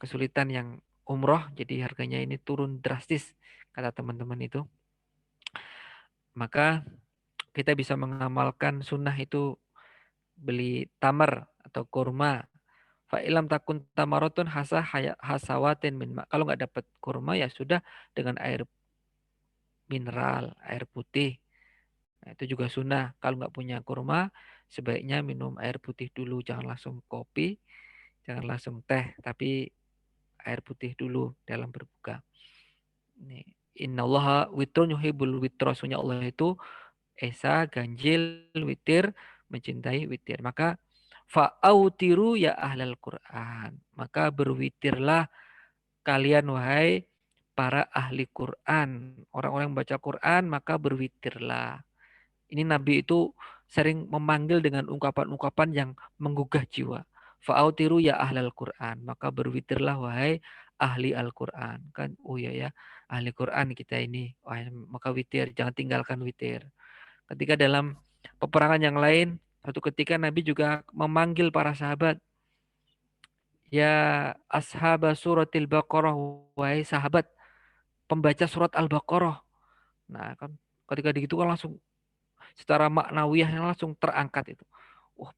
kesulitan yang umroh, jadi harganya ini turun drastis kata teman-teman itu. Maka kita bisa mengamalkan sunnah itu beli tamar atau kurma. Fa ilam takun tamarotun hasawatin min ma. Kalau nggak dapat kurma ya sudah dengan air mineral, air putih. Nah, itu juga sunnah. Kalau nggak punya kurma, sebaiknya minum air putih dulu. Jangan langsung kopi, jangan langsung teh, tapi air putih dulu dalam berbuka. Nih, innallaha witrun yuhibbul witro. Sesungguhnya Allah itu esa, ganjil, witir, mencintai witir. Maka fa'autiru ya ahlal Quran. Maka berwitirlah kalian wahai para ahli Quran. Orang-orang yang baca Quran maka berwitirlah. Ini Nabi itu sering memanggil dengan ungkapan-ungkapan yang menggugah jiwa. Fa'autiru ya ahlal Quran. Maka berwitirlah wahai ahli Al-Quran. Kan, oh ya, ahli Quran kita ini. Wah, maka witir, jangan tinggalkan witir. Ketika dalam peperangan yang lain, suatu ketika Nabi juga memanggil para sahabat. Ya ashab suratil Baqarah, wahai sahabat pembaca surat Al-Baqarah. Nah kan ketika begitu kan langsung secara maknawiyahnya langsung terangkat itu.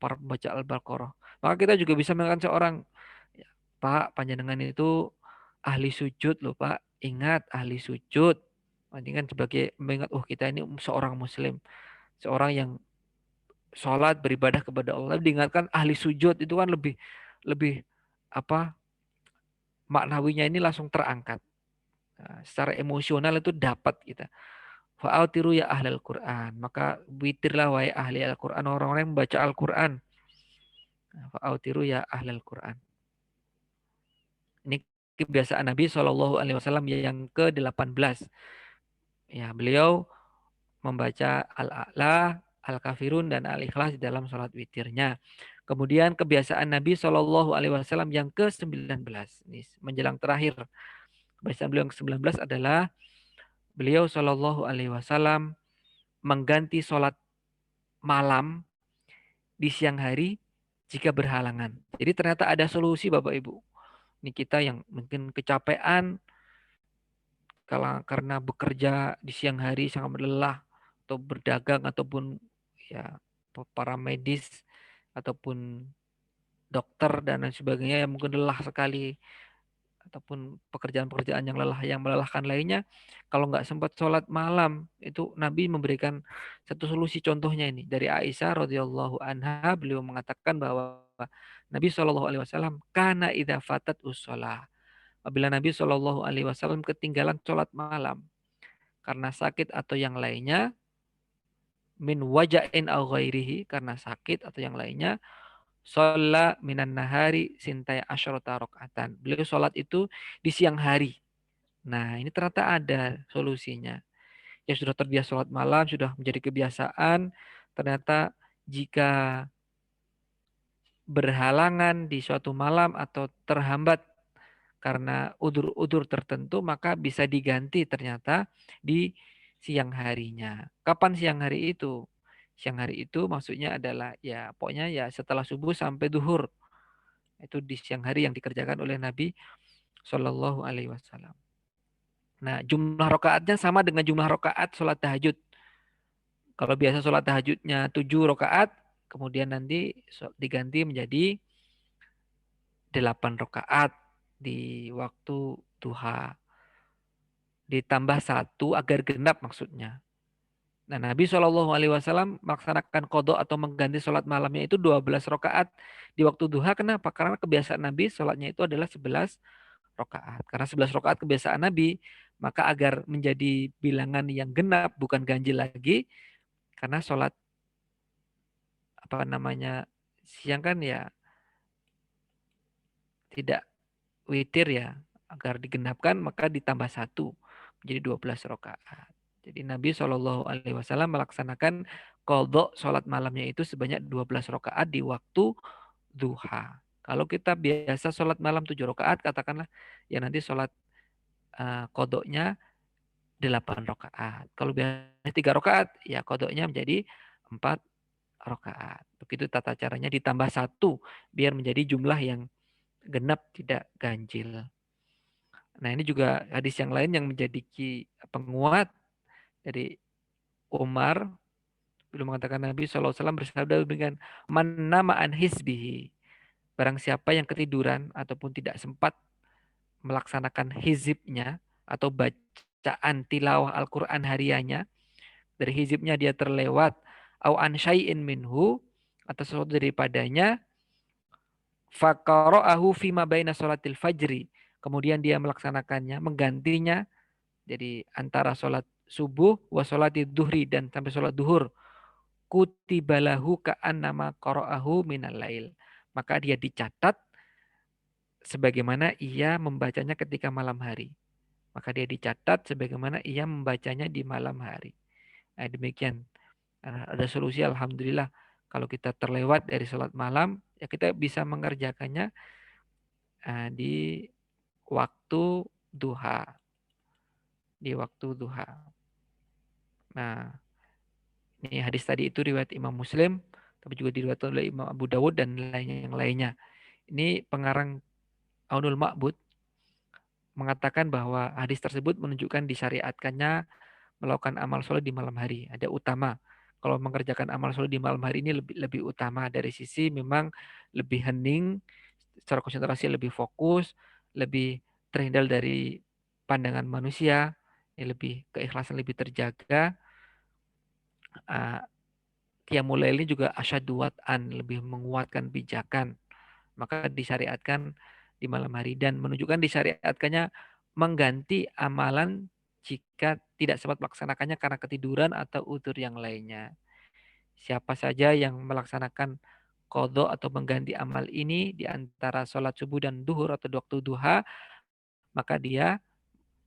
Para pembaca Al-Baqarah. Maka kita juga bisa mengatakan seorang, ya, Pak, panjenengan itu ahli sujud loh Pak. Ingat ahli sujud. Ini kan sebagai mengingat, kita ini seorang muslim. Seorang yang sholat beribadah kepada Allah. Diingatkan ahli sujud itu kan lebih lebih apa maknawinya ini langsung terangkat. Nah, secara emosional itu dapat kita. Fa'autiru ya ahlal Quran. Maka witirlah wahai ahli Al-Quran. Orang-orang yang membaca Al-Quran. Fa'autiru ya ahlal Quran. Ini kebiasaan Nabi SAW yang ke-18. Ya, beliau membaca Al-A'la, Al-Kafirun, dan Al-Ikhlas di dalam sholat witirnya. Kemudian kebiasaan Nabi SAW yang ke-19. Ini menjelang terakhir. Kebiasaan beliau yang ke-19 adalah beliau SAW mengganti sholat malam di siang hari jika berhalangan. Jadi ternyata ada solusi Bapak Ibu. Ini kita yang mungkin kecapean karena bekerja di siang hari sangat lelah atau berdagang ataupun ya para medis ataupun dokter dan lain sebagainya yang mungkin lelah sekali ataupun pekerjaan-pekerjaan yang melelahkan lainnya, kalau nggak sempat sholat malam itu Nabi memberikan satu solusi. Contohnya ini dari Aisyah radhiyallahu anha, beliau mengatakan bahwa Nabi Shallallahu Alaihi Wasallam kana idza fatat usholah. Apabila Nabi Shallallahu Alaihi Wasallam ketinggalan sholat malam karena sakit atau yang lainnya, min wajain au ghairihi, karena sakit atau yang lainnya, sholat minan nahari sintai asyrota rakaatan. Beliau sholat itu di siang hari. Nah, ini ternyata ada solusinya. Yang sudah terbiasa sholat malam, sudah menjadi kebiasaan, ternyata jika berhalangan di suatu malam atau terhambat karena udur-udur tertentu, maka bisa diganti ternyata di siang harinya. Kapan siang hari itu? Siang hari itu maksudnya adalah ya pokoknya ya setelah subuh sampai duhur. Itu di siang hari yang dikerjakan oleh Nabi Shallallahu Alaihi Wasallam. Nah, jumlah rakaatnya sama dengan jumlah rakaat sholat tahajud. Kalau biasa sholat tahajudnya 7 rakaat, kemudian nanti diganti menjadi 8 rakaat di waktu duha. Ditambah 1 agar genap maksudnya. Nah, Nabi Shallallahu Alaihi Wasallam melaksanakan qadha atau mengganti sholat malamnya itu 12 rakaat di waktu duha. Kenapa? Karena kebiasaan Nabi sholatnya itu adalah 11 rakaat. Karena 11 rakaat kebiasaan Nabi, maka agar menjadi bilangan yang genap bukan ganjil lagi, karena sholat apa namanya siang kan ya tidak witir ya, agar digenapkan maka ditambah 1 menjadi 12 rakaat. Jadi Nabi Shallallahu Alaihi Wasallam melaksanakan qadha sholat malamnya itu sebanyak 12 rakaat di waktu duha. Kalau kita biasa sholat malam 7 rakaat, katakanlah ya nanti sholat qadhanya 8 rakaat. Kalau biasa 3 rakaat, ya qadhanya menjadi 4 rakaat. Begitu tata caranya, ditambah 1 biar menjadi jumlah yang genap tidak ganjil. Nah, ini juga hadis yang lain yang menjadi penguat dari Umar, belum mengatakan Nabi SAW bersabda dengan man nama an hizbihi. Barang siapa yang ketiduran ataupun tidak sempat melaksanakan hizibnya atau bacaan tilawah Al-Quran hariannya, dari hizibnya dia terlewat, au an syai'in minhu, atau sesuatu daripadanya, faqara'ahu fima baina sholatil fajri, kemudian dia melaksanakannya, menggantinya, jadi antara sholat subuh wa sholatid duhri, dan sampai sholat duhur, kutibalahu ka'annama qara'ahu minal lail, maka dia dicatat sebagaimana ia membacanya ketika malam hari. Maka dia dicatat sebagaimana ia membacanya di malam hari. Nah, demikian. Ada solusi, alhamdulillah. Kalau kita terlewat dari sholat malam, ya kita bisa mengerjakannya di waktu duha. Di waktu duha. Nah, ini hadis tadi itu riwayat Imam Muslim, tapi juga diriwayatkan oleh Imam Abu Dawud dan yang lainnya. Ini pengarang Aunul Ma'bud mengatakan bahwa hadis tersebut menunjukkan disyariatkannya melakukan amal soleh di malam hari. Ada utama. Kalau mengerjakan amal soleh di malam hari ini lebih utama dari sisi memang lebih hening, secara konsentrasi lebih fokus, lebih terhindar dari pandangan manusia, lebih keikhlasan lebih terjaga. Qiyamul lail ini juga asyaddu wat'an, lebih menguatkan pijakan. Maka disyariatkan di malam hari dan menunjukkan disyariatkannya mengganti amalan jika tidak sempat melaksanakannya karena ketiduran atau udzur yang lainnya. Siapa saja yang melaksanakan qadha atau mengganti amal ini di antara sholat subuh dan duhur atau waktu duha, maka dia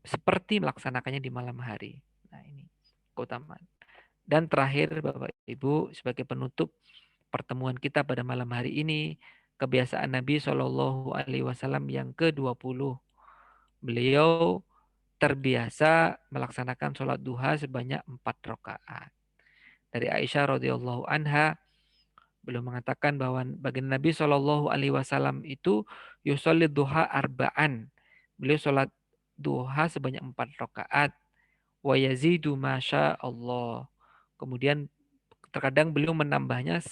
seperti melaksanakannya di malam hari. Nah, ini keutamaan. Dan terakhir Bapak Ibu, sebagai penutup pertemuan kita pada malam hari ini, kebiasaan Nabi Shallallahu Alaihi Wasallam yang ke-20. Beliau terbiasa melaksanakan sholat duha sebanyak 4 rakaat. Dari Aisyah radhiyallahu anha, beliau mengatakan bahwa bagi Nabi Shallallahu Alaihi Wasallam itu yusolid duha arba'an. Beliau sholat duha sebanyak 4 rakaat. Wa yazidu masya Allah. Kemudian terkadang beliau menambahnya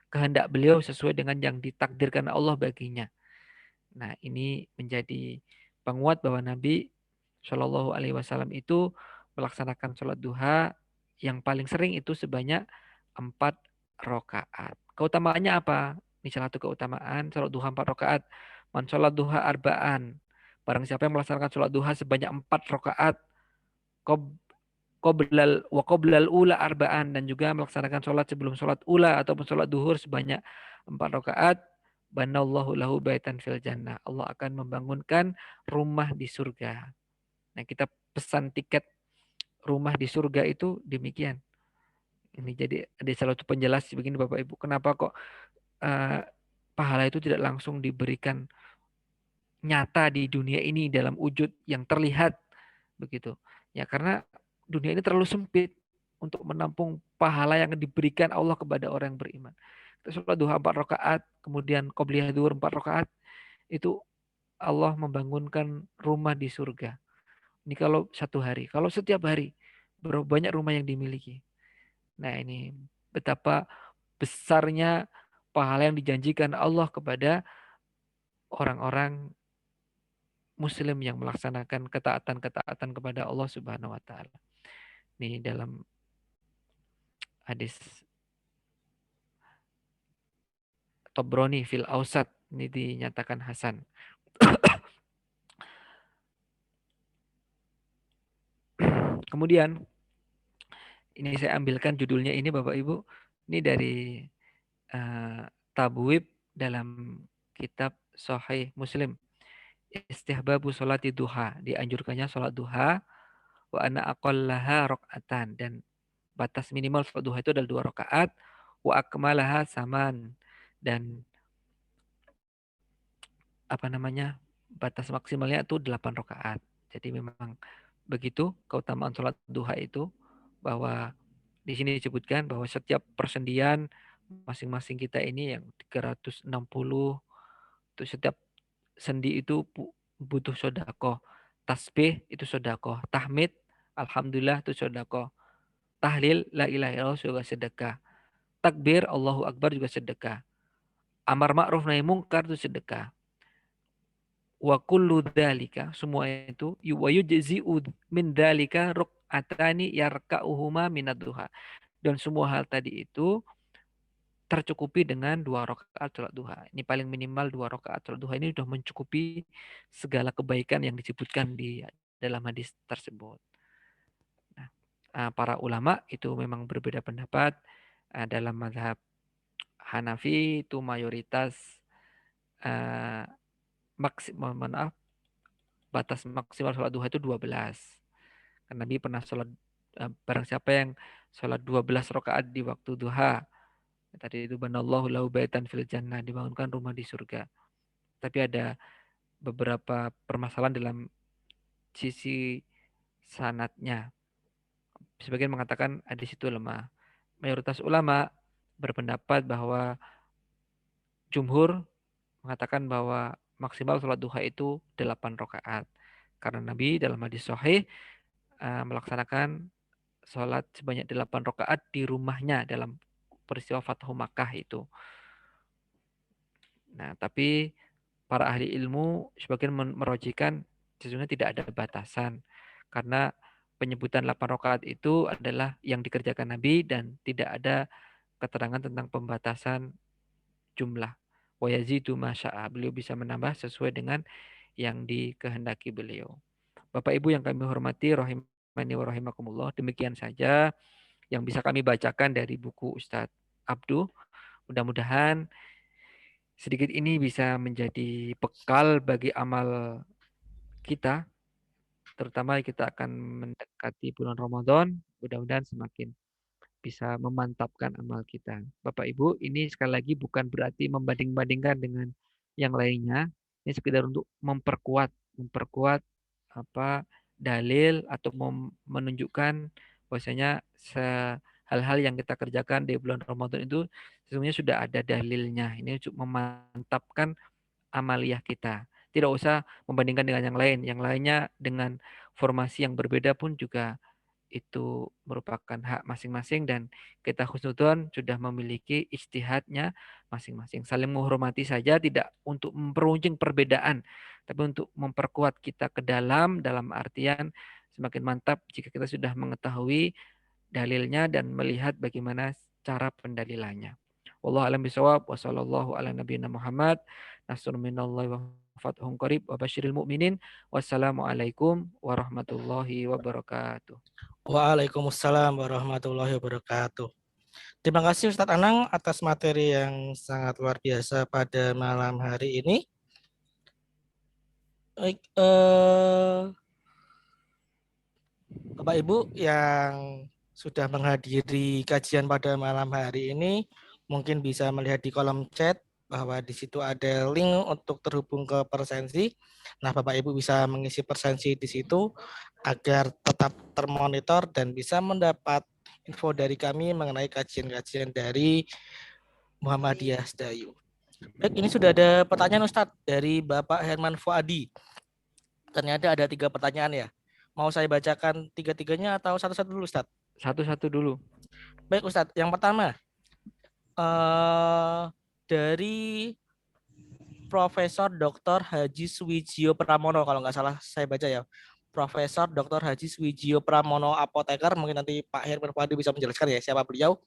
kehendak beliau sesuai dengan yang ditakdirkan Allah baginya. Nah, ini menjadi penguat bahwa Nabi Shallallahu Alaihi Wasallam itu melaksanakan sholat duha yang paling sering itu sebanyak 4 rakaat. Keutamaannya apa? Ini salah satu keutamaan sholat duha 4 rakaat. Man sholat duha arba'an. Barang siapa yang melaksanakan sholat duha sebanyak 4 rakaat, qoblal ula arba'an, dan juga melaksanakan sholat sebelum sholat ula ataupun sholat duhur sebanyak 4 rakaat, banallahu lahu baitan fil jannah. Allah akan membangunkan rumah di surga. Nah, kita pesan tiket rumah di surga itu demikian. Ini jadi ada salah satu penjelas begini Bapak Ibu, kenapa kok pahala itu tidak langsung diberikan nyata di dunia ini dalam wujud yang terlihat begitu. Ya, karena dunia ini terlalu sempit untuk menampung pahala yang diberikan Allah kepada orang yang beriman. Kita sholat duha 4 rakaat, kemudian qobliyah duhur 4 rakaat, itu Allah membangunkan rumah di surga. Ini kalau satu hari. Kalau setiap hari, berapa banyak rumah yang dimiliki. Nah ini betapa besarnya pahala yang dijanjikan Allah kepada orang-orang Muslim yang melaksanakan ketaatan-ketaatan kepada Allah Subhanahu wa taala. Ini dalam hadis Tobroni fil Ausat ini dinyatakan hasan. Kemudian ini saya ambilkan judulnya ini Bapak Ibu. Ini dari Tabwib dalam kitab Sahih Muslim. Istihbabu sholati duha. Dianjurkannya sholat duha. Wa ana aqallaha rok'atan. Dan batas minimal sholat duha itu adalah 2 rakaat. Wa akmalaha saman. Dan batas maksimalnya itu 8 rakaat. Jadi memang begitu keutamaan sholat duha itu, bahwa di sini disebutkan bahwa setiap persendian masing-masing kita ini yang 360 itu setiap sendi itu butuh sodako. Tasbih itu sodako. Tahmid, alhamdulillah itu sodako. Tahlil, la ilaha illallah juga sedekah. Takbir, Allahu Akbar juga sedekah. Amar ma'ruf nahi mungkar itu sedekah. Wa kullu dzalika, semua itu wa yujzi'u min dzalika ruk'atani yarka'uhuma minad duha. Dan semua hal tadi itu tercukupi dengan 2 rakaat sholat duha. Ini paling minimal 2 rakaat sholat duha ini sudah mencukupi segala kebaikan yang disebutkan di dalam hadis tersebut. Nah, para ulama itu memang berbeda pendapat. Dalam mazhab Hanafi itu mayoritas batas maksimal sholat duha itu 12. Karena Nabi pernah sholat, barang siapa yang sholat 12 rakaat di waktu duha, tadi itu banallahu lahu baitan fil jannah, dibangunkan rumah di surga. Tapi ada beberapa permasalahan dalam sisi sanatnya. Sebagian mengatakan hadis itu lemah. Mayoritas ulama berpendapat bahwa jumhur mengatakan bahwa maksimal sholat duha itu 8 rakaat. Karena Nabi dalam hadis sahih melaksanakan sholat sebanyak 8 rakaat di rumahnya dalam peristiwa Fathu Makkah itu. Nah, tapi para ahli ilmu sebagian merojikan sesungguhnya tidak ada batasan. Karena penyebutan 8 rakaat itu adalah yang dikerjakan Nabi dan tidak ada keterangan tentang pembatasan jumlah. Wa yazidu masya'a. Beliau bisa menambah sesuai dengan yang dikehendaki beliau. Bapak Ibu yang kami hormati, rahimani wa rahimakumullah, demikian saja yang bisa kami bacakan dari buku Ustadz Abdu. Mudah-mudahan sedikit ini bisa menjadi bekal bagi amal kita, terutama kita akan mendekati bulan Ramadan, mudah-mudahan semakin bisa memantapkan amal kita. Bapak Ibu, ini sekali lagi bukan berarti membanding-bandingkan dengan yang lainnya. Ini sekedar untuk memperkuat apa dalil atau menunjukkan bahwasanya hal-hal yang kita kerjakan di bulan Ramadan itu sesungguhnya sudah ada dalilnya. Ini untuk memantapkan amaliyah kita. Tidak usah membandingkan dengan yang lain. Yang lainnya dengan formasi yang berbeda pun juga itu merupakan hak masing-masing dan kita khusnudon sudah memiliki ijtihadnya masing-masing. Saling menghormati saja, tidak untuk memperuncing perbedaan, tapi untuk memperkuat kita ke dalam artian semakin mantap jika kita sudah mengetahui dalilnya dan melihat bagaimana cara pendalilannya. Wallahu a'lam bishawab wa sallallahu ala nabiyina Muhammad. Nasrun minallahi wa fathun qarib wa basyiril mu'minin. Wassalamualaikum warahmatullahi wabarakatuh. Waalaikumsalam warahmatullahi wabarakatuh. Terima kasih Ustadz Anang atas materi yang sangat luar biasa pada malam hari ini. Baik, Bapak Ibu yang sudah menghadiri kajian pada malam hari ini, mungkin bisa melihat di kolom chat bahwa di situ ada link untuk terhubung ke Persensi. Nah, Bapak Ibu bisa mengisi Persensi di situ agar tetap termonitor dan bisa mendapat info dari kami mengenai kajian-kajian dari Muhammadiyah Sedayu. Baik, ini sudah ada pertanyaan Ustadz dari Bapak Herman Fuadi. Ternyata ada 3 pertanyaan ya. Mau saya bacakan tiga-tiganya atau satu-satu dulu Ustadz? Satu-satu dulu. Baik Ustadz, yang pertama dari Profesor Dr. Haji Suwijio Pramono, kalau nggak salah saya baca ya. Profesor Dr. Haji Suwijio Pramono apoteker, mungkin nanti Pak Herman Fuadi bisa menjelaskan ya siapa beliau.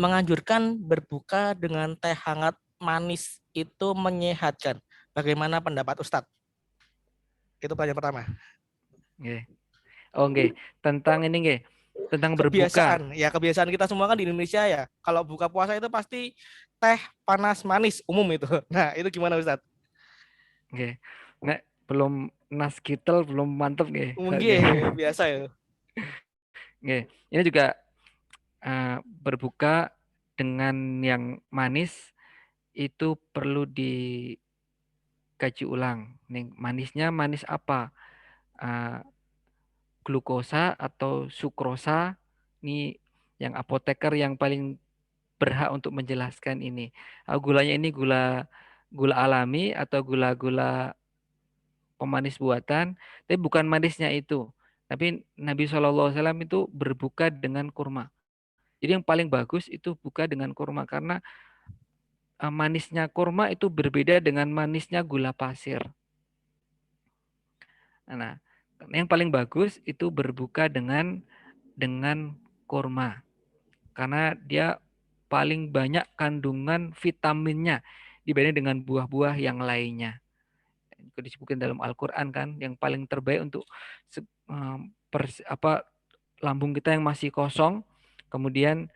Menganjurkan berbuka dengan teh hangat manis itu menyehatkan. Bagaimana pendapat Ustadz? Itu pertanyaan pertama. Nggih. Oh nggih, tentang ini nggih, tentang berbuka. Kebiasaan, ya kebiasaan kita semua kan di Indonesia ya. Kalau buka puasa itu pasti teh panas manis umum itu. Nah, itu gimana Ustadz? Nggih. Nek belum nas kitel belum mantep nggih. Nggih. Mungkin biasa ya. Nggih. Ini juga berbuka dengan yang manis itu perlu dikaji ulang. Nih, manisnya manis apa? Eh, Glukosa atau sukrosa? Ini yang apoteker yang paling berhak untuk menjelaskan ini. Gulanya ini gula gula alami atau gula-gula pemanis buatan, tapi bukan manisnya itu. Tapi Nabi SAW itu berbuka dengan kurma. Jadi yang paling bagus itu buka dengan kurma karena manisnya kurma itu berbeda dengan manisnya gula pasir. Nah, yang paling bagus itu berbuka dengan kurma karena dia paling banyak kandungan vitaminnya dibanding dengan buah-buah yang lainnya. Itu disebutkan dalam Al-Qur'an kan, yang paling terbaik untuk lambung kita yang masih kosong, kemudian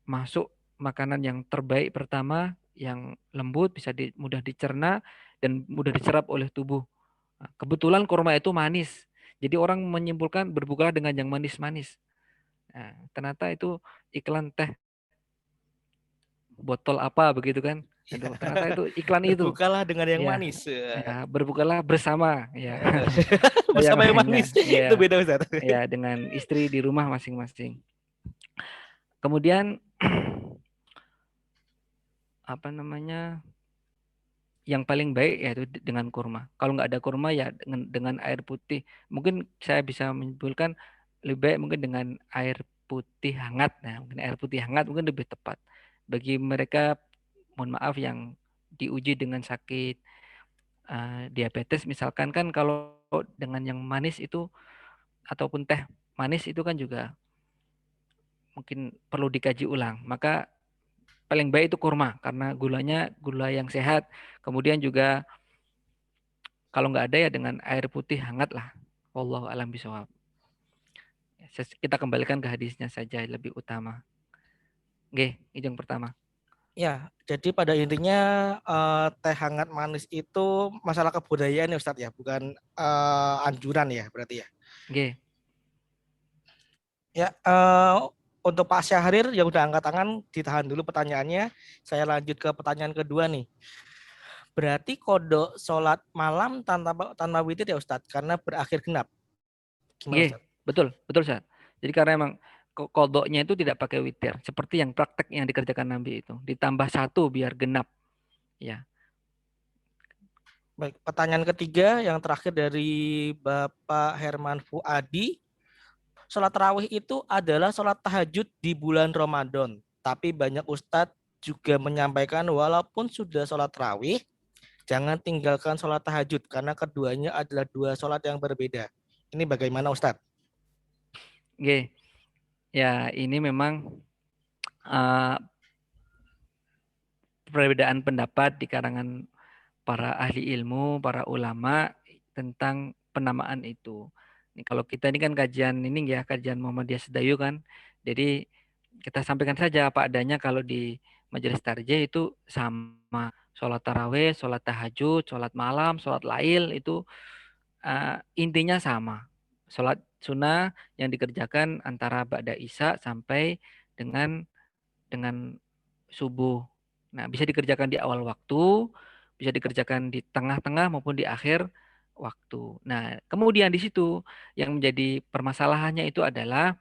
masuk makanan yang terbaik pertama yang lembut bisa mudah dicerna dan mudah diserap oleh tubuh. Nah, kebetulan kurma itu manis. Jadi orang menyimpulkan berbuka dengan yang manis-manis. Nah, ternyata itu iklan teh botol apa begitu kan. Ya. Aduh, ternyata itu iklan itu. Berbukalah dengan yang Ya, manis. ya berbukalah bersama ya. yang Bersama yang lainnya. manis. Itu Ya, beda Ustaz. ya dengan istri di rumah masing-masing. Kemudian apa namanya? Yang paling baik yaitu dengan kurma. Kalau nggak ada kurma ya dengan air putih. Mungkin saya bisa menyimpulkan lebih baik mungkin dengan air putih hangat. Nah, mungkin air putih hangat mungkin lebih tepat. Bagi mereka, mohon maaf yang diuji dengan sakit diabetes misalkan kan kalau dengan yang manis itu ataupun teh manis itu kan juga mungkin perlu dikaji ulang. Maka paling baik itu kurma karena gulanya gula yang sehat. Kemudian juga kalau nggak ada ya dengan air putih hangat lah. Wallahu alam bisawab. Kita kembalikan ke hadisnya saja lebih utama. Oke, itu yang pertama. Ya, jadi pada intinya teh hangat manis itu masalah kebudayaan ya Ustadz ya, bukan anjuran ya berarti ya. Oke, Ya, untuk Pak Syahrir yang udah angkat tangan, ditahan dulu pertanyaannya. Saya lanjut ke pertanyaan kedua nih. Berarti kodok sholat malam tanpa witir ya Ustadz, karena berakhir genap. Gimana oke, Ustadz? betul, betul Ustaz. Jadi karena emang kodoknya itu tidak pakai witir, seperti yang praktek yang dikerjakan Nabi itu, ditambah satu biar genap. Ya, Baik, pertanyaan ketiga yang terakhir dari Bapak Herman Fuadi. Sholat tarawih itu adalah sholat tahajud di bulan Ramadan. Tapi banyak ustadz juga menyampaikan walaupun sudah sholat tarawih, jangan tinggalkan sholat tahajud karena keduanya adalah dua sholat yang berbeda. Ini bagaimana Ustadz? oke. Ya, ini memang uh, perbedaan pendapat di kalangan para ahli ilmu, para ulama tentang penamaan itu. Ini kalau kita ini kan kajian ini ya, kajian Muhammadiyah Sedayu kan. Jadi kita sampaikan saja apa adanya kalau di Majelis Tarjih itu sama. Sholat tarawih, sholat tahajud, sholat malam, sholat lail itu intinya sama. Sholat sunnah yang dikerjakan antara Ba'da Isya sampai dengan dengan subuh. Nah, bisa dikerjakan di awal waktu, bisa dikerjakan di tengah-tengah maupun di akhir waktu. Nah, kemudian di situ yang menjadi permasalahannya itu adalah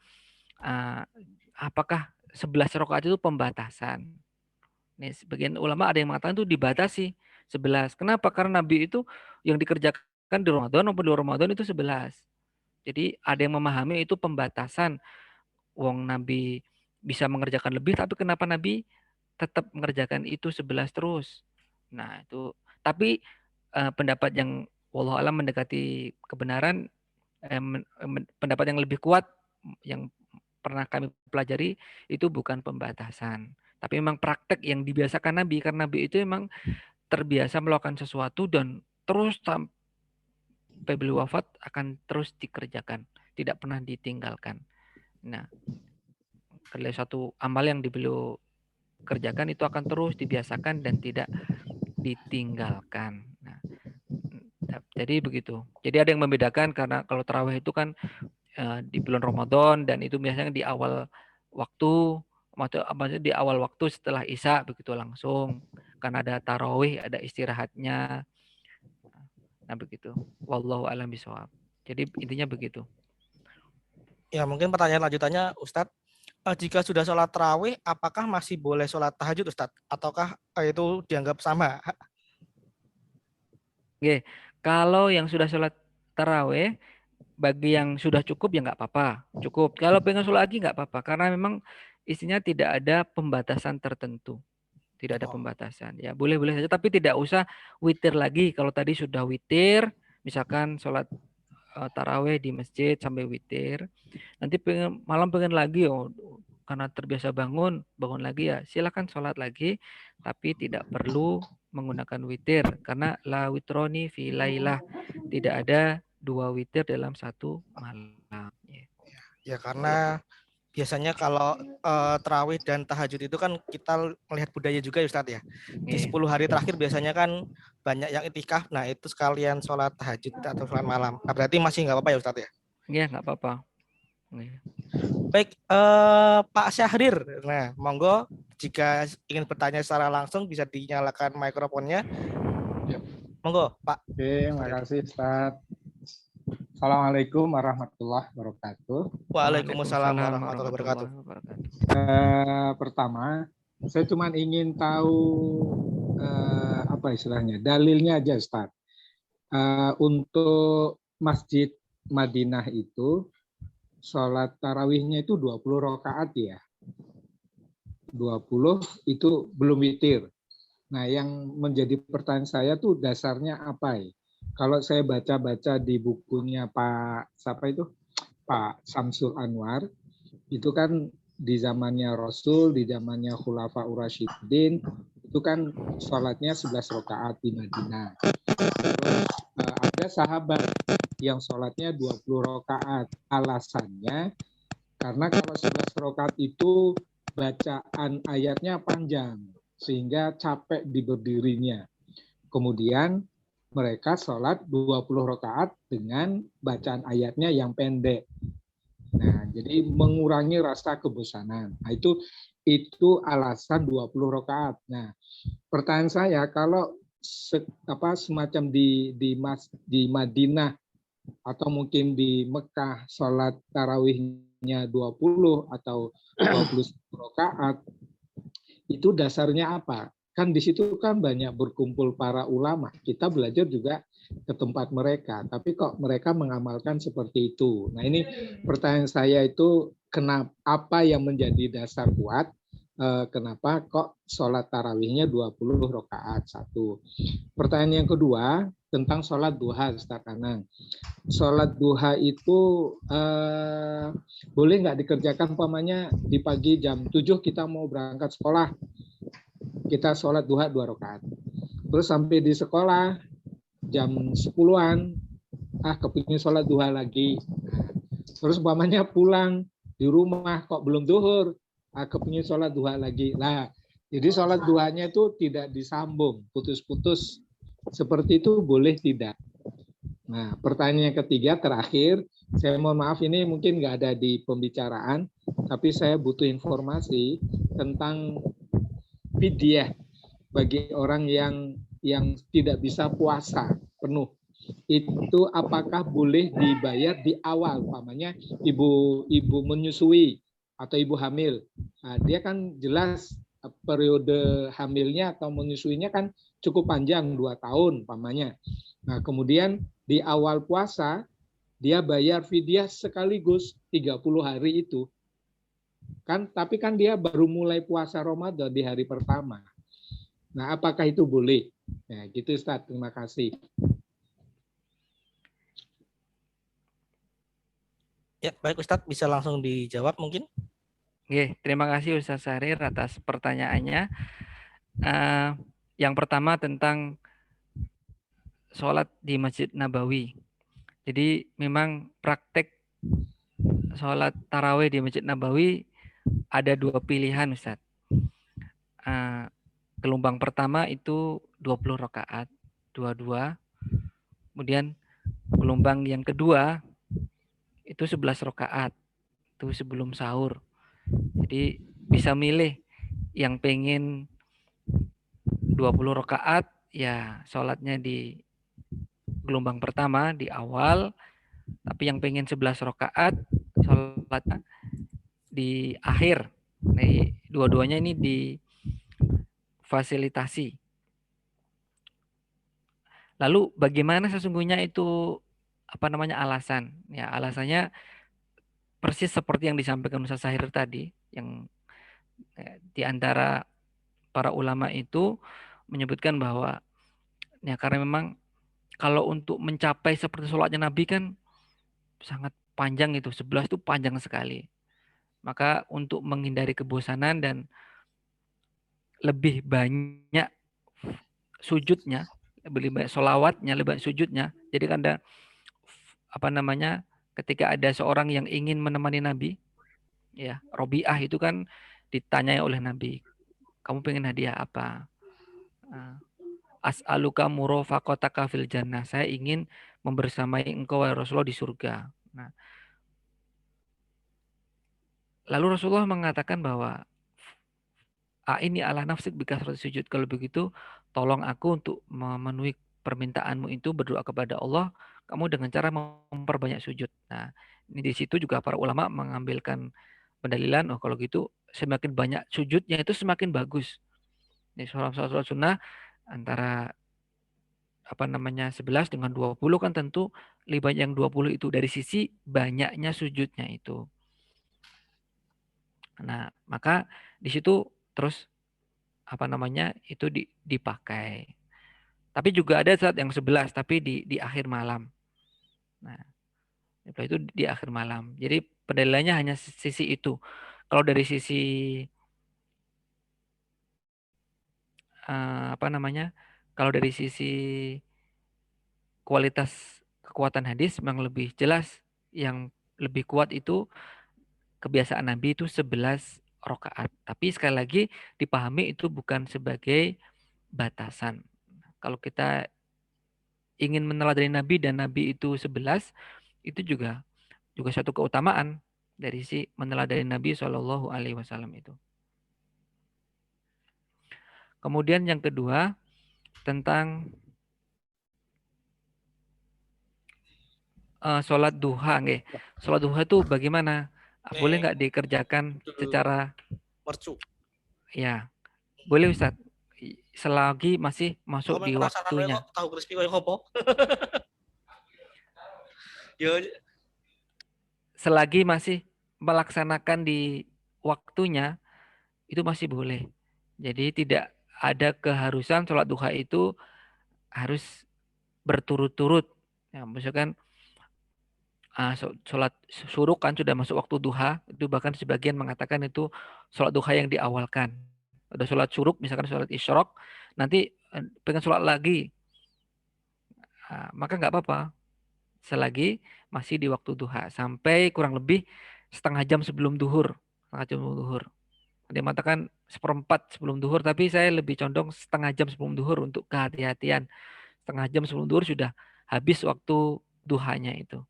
apakah 11 rakaat itu pembatasan. Nih, sebagian ulama ada yang mengatakan itu dibatasi 11. Kenapa? Karena Nabi itu yang dikerjakan di Ramadan maupun di luar Ramadan itu 11. Jadi ada yang memahami itu pembatasan. Wong Nabi bisa mengerjakan lebih, tapi kenapa Nabi tetap mengerjakan itu 11 terus? Nah, itu. Tapi pendapat yang wallahu alam mendekati kebenaran, pendapat yang lebih kuat yang pernah kami pelajari itu bukan pembatasan, tapi memang praktek yang dibiasakan Nabi, karena Nabi itu memang terbiasa melakukan sesuatu dan terus sampai beliau wafat akan terus dikerjakan, tidak pernah ditinggalkan. Nah, kalau satu amal yang beliau kerjakan itu akan terus dibiasakan dan tidak ditinggalkan. Nah, jadi begitu. Jadi ada yang membedakan, karena kalau tarawih itu kan di bulan Ramadan dan itu biasanya di awal waktu, maksudnya di awal waktu setelah Isya begitu langsung, kan ada tarawih, ada istirahatnya. Nah begitu. Wallahu a'lam bishawab. Jadi intinya begitu. Ya, mungkin pertanyaan lanjutannya, Ustadz, jika sudah sholat tarawih, apakah masih boleh sholat tahajud, Ustadz? Ataukah itu dianggap sama? Oke, kalau yang sudah sholat tarawih, bagi yang sudah cukup ya nggak apa-apa, cukup. Kalau pengen sholat lagi nggak apa-apa, karena memang isinya tidak ada pembatasan tertentu. Tidak ada pembatasan. Ya boleh-boleh saja, tapi tidak usah witir lagi. Kalau tadi sudah witir, misalkan sholat taraweh di masjid sampai witir, nanti malam pengen lagi, karena terbiasa bangun lagi, ya silakan sholat lagi, tapi tidak perlu menggunakan witir, karena la witroni fi lailah, tidak ada 2 witir dalam 1 malam. Ya, karena biasanya kalau tarawih dan tahajud itu kan kita melihat budaya juga ya, Ustadz ya. Di 10 hari terakhir biasanya kan banyak yang itikaf. Nah, itu sekalian sholat tahajud atau sholat malam. Nah, berarti masih nggak apa-apa ya, Ustadz ya? Iya, nggak apa-apa. Baik, Pak Syahrir. Nah, monggo jika ingin bertanya secara langsung bisa dinyalakan mikrofonnya. Monggo, Pak. Oke, makasih Ustaz. Assalamualaikum warahmatullahi wabarakatuh. Waalaikumsalam warahmatullahi wabarakatuh. Pertama, saya cuma ingin tahu apa istilahnya, dalilnya aja Ustaz. Untuk Masjid Madinah itu sholat tarawihnya itu 20 rakaat ya. 20 itu belum witir. Nah, yang menjadi pertanyaan saya tuh dasarnya apa ya? Kalau saya baca-baca di bukunya Pak Samsul Anwar, itu kan di zamannya Rasul, di zamannya Khulafaur Rasyidin, itu kan sholatnya 11 rakaat di Madinah. Terus ada sahabat yang sholatnya 20 rakaat. Alasannya karena kalau 11 rakaat itu bacaan ayatnya panjang, sehingga capek di berdirinya. Kemudian mereka sholat 20 rakaat dengan bacaan ayatnya yang pendek. Nah, jadi mengurangi rasa kebosanan. Nah, itu alasan 20 rakaat. Nah, pertanyaan saya, kalau semacam di Madinah atau mungkin di Mekah sholat tarawihnya 20 atau 20 rakaat, itu dasarnya apa? Kan di situ kan banyak berkumpul para ulama. Kita belajar juga ke tempat mereka, tapi kok mereka mengamalkan seperti itu. Nah, ini pertanyaan saya itu, kenapa, apa yang menjadi dasar kuat kenapa kok sholat tarawihnya 20 rakaat? Satu. Pertanyaan yang kedua tentang sholat duha, Ustaz Anang. Sholat duha itu boleh nggak dikerjakan umpamanya di pagi jam 7 kita mau berangkat sekolah, kita sholat duha 2 rakaat. Terus sampai di sekolah jam 10-an, kepingin sholat duha lagi. Terus umpamanya pulang di rumah kok belum zuhur, kepingin sholat duha lagi. Nah, jadi sholat duhanya itu tidak disambung, putus-putus. Seperti itu boleh tidak? Nah, pertanyaan yang ketiga terakhir, saya mohon maaf ini mungkin nggak ada di pembicaraan, tapi saya butuh informasi tentang fidyah bagi orang yang tidak bisa puasa penuh. Itu apakah boleh dibayar di awal, umpamanya ibu menyusui atau ibu hamil. Nah, dia kan jelas periode hamilnya atau menyusuinya kan cukup panjang, 2 tahun umpamanya. Nah, kemudian di awal puasa dia bayar fidyah sekaligus 30 hari itu. Kan tapi kan dia baru mulai puasa Ramadan di hari pertama. Nah, apakah itu boleh? Nah, gitu Ustaz. Terima kasih. Ya, baik Ustadz, bisa langsung dijawab mungkin. Oke, terima kasih Ustaz Syahrir atas pertanyaannya. Yang pertama tentang sholat di Masjid Nabawi. Jadi memang praktek sholat taraweh di Masjid Nabawi ada 2 pilihan Ustaz. Gelombang pertama itu 20 rakaat, 22. Kemudian gelombang yang kedua itu 11 rakaat, itu sebelum sahur. Jadi bisa milih yang pengen 20 rakaat ya sholatnya di gelombang pertama di awal, tapi yang pengen 11 rakaat sholatnya di akhir. Nah, dua-duanya ini difasilitasi. Lalu bagaimana sesungguhnya itu alasan? Ya, alasannya persis seperti yang disampaikan Ustaz Sahir tadi, yang di antara para ulama itu menyebutkan bahwa ya karena memang kalau untuk mencapai seperti sholatnya Nabi kan sangat panjang itu, 11 itu panjang sekali. Maka untuk menghindari kebosanan dan lebih banyak sujudnya, lebih banyak sholawatnya, lebih banyak sujudnya. Jadi kan ada ketika ada seorang yang ingin menemani Nabi, ya Robiah itu kan ditanyai oleh Nabi, kamu pengen hadiah apa? As'aluka murafaqataka fil jannah. Saya ingin membersamai engkau wahai Rasulullah di surga. Nah, lalu Rasulullah mengatakan bahwa ini ala nafsik bikasrati sujud. Kalau begitu, tolong aku untuk memenuhi permintaanmu itu berdoa kepada Allah, kamu dengan cara memperbanyak sujud. Nah, ini di situ juga para ulama mengambilkan pendalilan, kalau gitu semakin banyak sujudnya itu semakin bagus. Ini sholat sunnah antara 11 dengan 20 kan tentu lebih banyak yang 20 itu dari sisi banyaknya sujudnya itu. Nah, maka di situ terus itu dipakai. Tapi juga ada saat yang 11 tapi di akhir malam. Nah, itu di akhir malam. Jadi pendalilannya hanya sisi itu. Kalau dari sisi kalau dari sisi kualitas kekuatan hadis memang lebih jelas, yang lebih kuat itu kebiasaan Nabi itu 11 rakaat. Tapi sekali lagi dipahami itu bukan sebagai batasan. Kalau kita ingin meneladani Nabi dan Nabi itu 11, itu juga satu keutamaan dari si meneladani Nabi Shallallahu Alaihi Wasallam itu. Kemudian yang kedua tentang sholat duha, nggih. Sholat duha itu bagaimana? Boleh nggak dikerjakan secara mercu? Ya, boleh Ustaz. Selagi masih masuk di waktunya. Kok tahu crispy kayak apa? Selagi masih melaksanakan di waktunya, itu masih boleh. Jadi tidak ada keharusan sholat duha itu harus berturut-turut. Ya, misalkan sholat syuruk kan sudah masuk waktu duha, itu bahkan sebagian mengatakan itu sholat duha yang diawalkan. Ada sholat syuruk, misalkan sholat isyraq, nanti pengen sholat lagi, maka nggak apa-apa. Selagi masih di waktu duha, sampai kurang lebih setengah jam sebelum duhur. Setengah jam sebelum duhur. Dia mengatakan seperempat sebelum duhur, tapi saya lebih condong setengah jam sebelum duhur untuk kehati-hatian. Setengah jam sebelum duhur sudah habis waktu duhanya itu.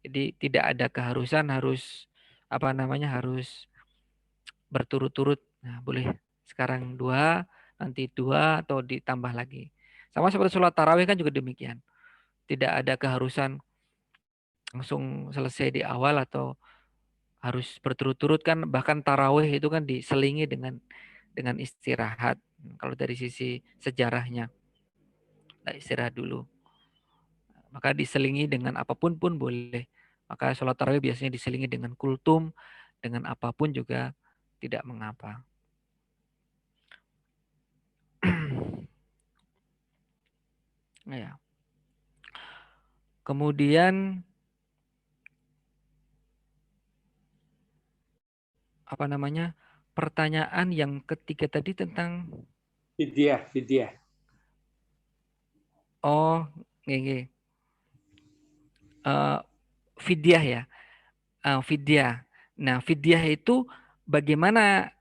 Jadi tidak ada keharusan harus harus berturut-turut. Nah, boleh sekarang 2, nanti 2 atau ditambah lagi. Sama seperti sholat tarawih kan juga demikian. Tidak ada keharusan langsung selesai di awal atau harus berturut-turut kan, bahkan tarawih itu kan diselingi dengan dengan istirahat. Kalau dari sisi sejarahnya, istirahat dulu. Maka diselingi dengan apapun pun boleh. Maka sholat tarawih biasanya diselingi dengan kultum, dengan apapun juga tidak mengapa. Ya. Kemudian apa namanya? Pertanyaan yang ketiga tadi tentang Fidyah. oh, nggih. Fidyah ya. Fidyah. Nah, fidyah itu bagaimana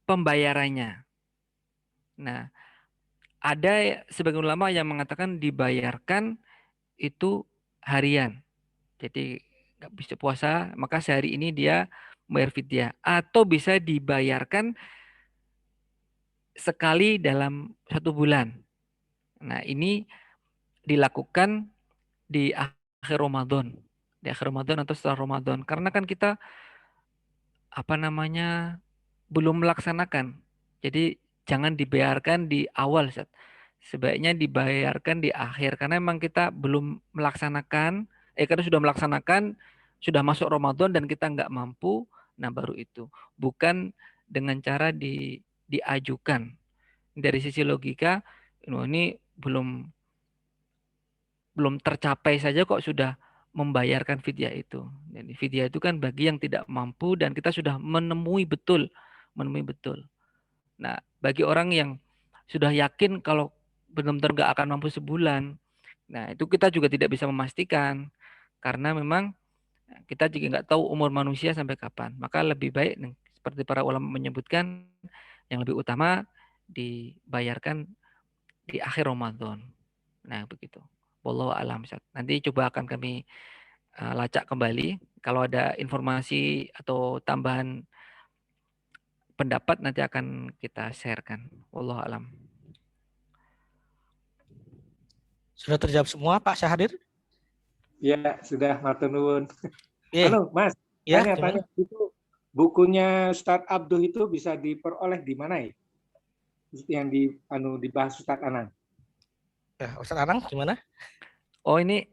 pembayarannya? Nah, ada sebagian ulama yang mengatakan dibayarkan itu harian. Jadi nggak bisa puasa, maka sehari ini dia bayar fidyah. Atau bisa dibayarkan sekali dalam 1 bulan. Nah, ini dilakukan di akhir Ramadan. Di akhir Ramadan atau setelah Ramadan. Karena kan kita apa namanya belum melaksanakan. Jadi jangan dibayarkan di awal, Ustaz. Sebaiknya dibayarkan di akhir karena memang kita belum melaksanakan, karena sudah melaksanakan, sudah masuk Ramadan dan kita nggak mampu, nah baru itu. Bukan dengan cara diajukan. Dari sisi logika, ini belum tercapai saja kok sudah membayarkan fidyah itu. Jadi fidyah itu kan bagi yang tidak mampu dan kita sudah menemui betul. Nah, bagi orang yang sudah yakin kalau benar-benar nggak akan mampu sebulan, nah itu kita juga tidak bisa memastikan karena memang kita juga nggak tahu umur manusia sampai kapan. Maka lebih baik seperti para ulama menyebutkan yang lebih utama dibayarkan di akhir Ramadan. Nah, begitu. Wallahu alam. Ustaz. Nanti coba akan kami lacak kembali. Kalau ada informasi atau tambahan pendapat nanti akan kita sharekan. Wallahu alam. Sudah terjawab semua Pak Syahrir? Ya, sudah matur nuwun. Eh, Mas, ya, tanya-tanya itu bukunya Ustadz Abduh itu bisa diperoleh di mana ya? Yang dibahas Ustadz Anang. Ustadz Anang gimana? Oh, ini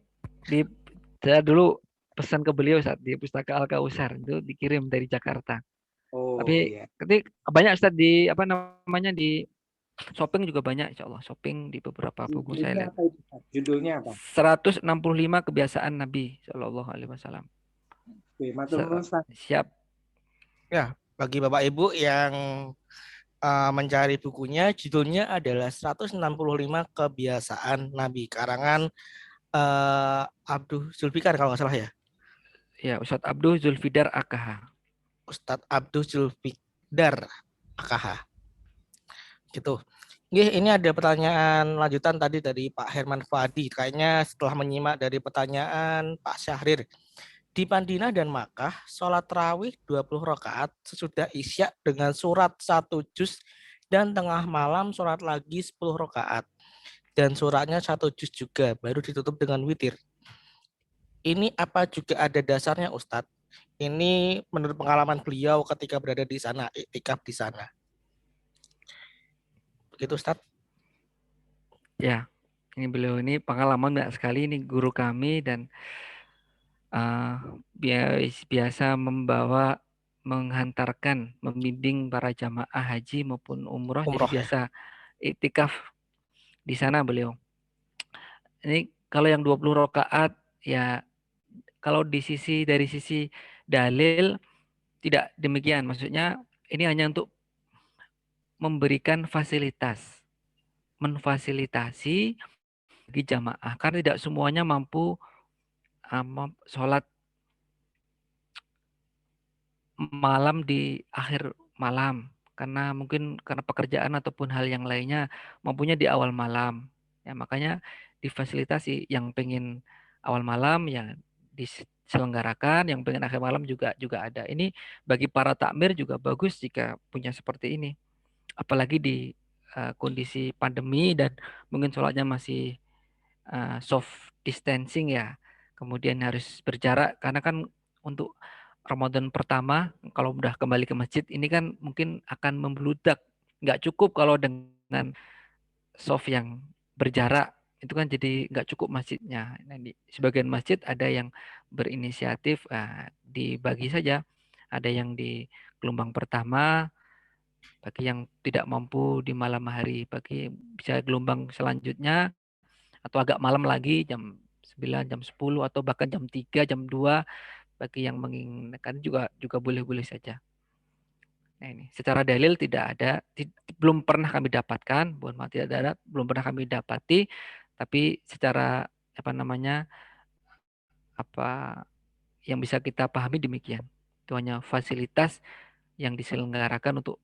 saya dulu pesan ke beliau saat di Pustaka Al-Kausar itu dikirim dari Jakarta. Oh, Tapi iya. banyak Ustaz di apa namanya di shopping juga banyak insya Allah. Shopping di beberapa buku saya lihat. Judulnya apa? 165 kebiasaan Nabi Shallallahu Alaihi Wasallam. Oke, matur nuwun, Ustaz. Siap. Ya, bagi Bapak Ibu yang mencari bukunya, judulnya adalah 165 kebiasaan Nabi karangan Abduh Zulfikar kalau nggak salah ya. Ya, Ustadz Abduh Zulfidar AKH. Ustadz Abduh Zulfikar AKH. Gitu. Ini ada pertanyaan lanjutan tadi dari Pak Herman Fadi. Kayaknya setelah menyimak dari pertanyaan Pak Syahrir. Di Madinah dan Makkah, sholat tarawih 20 rakaat sesudah Isya dengan surat 1 juz dan tengah malam sholat lagi 10 rakaat. Dan suratnya 1 juz juga, baru ditutup dengan witir. Ini apa juga ada dasarnya Ustadz? Ini menurut pengalaman beliau ketika berada di sana, iktikaf di sana. Begitu Ustadz. Ya, ini beliau ini pengalaman banyak sekali, ini guru kami dan biasa menghantarkan, membimbing para jamaah haji maupun umroh. Jadi biasa iktikaf di sana beliau. Ini kalau yang 20 rakaat ya kalau dari sisi dalil tidak demikian. Maksudnya ini hanya untuk memberikan fasilitas, memfasilitasi bagi jamaah karena tidak semuanya mampu sholat malam di akhir malam karena mungkin karena pekerjaan ataupun hal yang lainnya mampunya di awal malam. Ya makanya difasilitasi yang pengen awal malam ya diselenggarakan, yang pengen akhir malam juga ada. Ini bagi para takmir juga bagus jika punya seperti ini. Apalagi di kondisi pandemi dan mungkin sholatnya masih soft distancing ya. Kemudian harus berjarak karena kan untuk Ramadan pertama kalau udah kembali ke masjid ini kan mungkin akan membludak nggak cukup kalau dengan soft yang berjarak, itu kan jadi nggak cukup masjidnya. Nah, di sebagian masjid ada yang berinisiatif, dibagi saja. Ada yang di gelombang pertama, bagi yang tidak mampu di malam hari, bagi bisa gelombang selanjutnya, atau agak malam lagi, jam 9, jam 10, atau bahkan jam 3, jam 2, bagi yang menginginkan juga juga boleh-boleh saja. Nah, ini secara dalil tidak ada, belum pernah kami dapatkan, mohon maaf tidak ada, belum pernah kami dapati, tapi secara apa namanya, apa yang bisa kita pahami demikian. Itu hanya fasilitas yang diselenggarakan untuk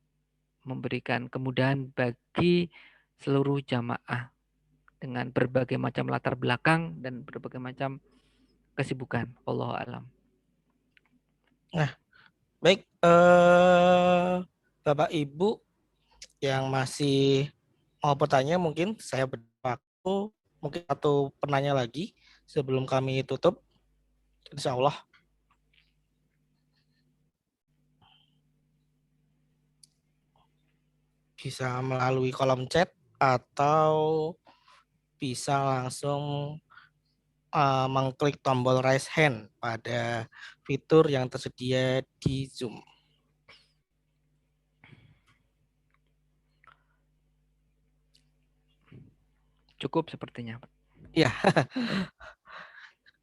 memberikan kemudahan bagi seluruh jamaah dengan berbagai macam latar belakang dan berbagai macam kesibukan. Wallahu alam. Nah, baik, Bapak Ibu yang masih mau bertanya, mungkin saya berwaktu mungkin satu penanya lagi sebelum kami tutup. Insya Allah. Bisa melalui kolom chat atau bisa langsung mengklik tombol raise hand pada fitur yang tersedia di Zoom. Cukup sepertinya, Pak. Ya,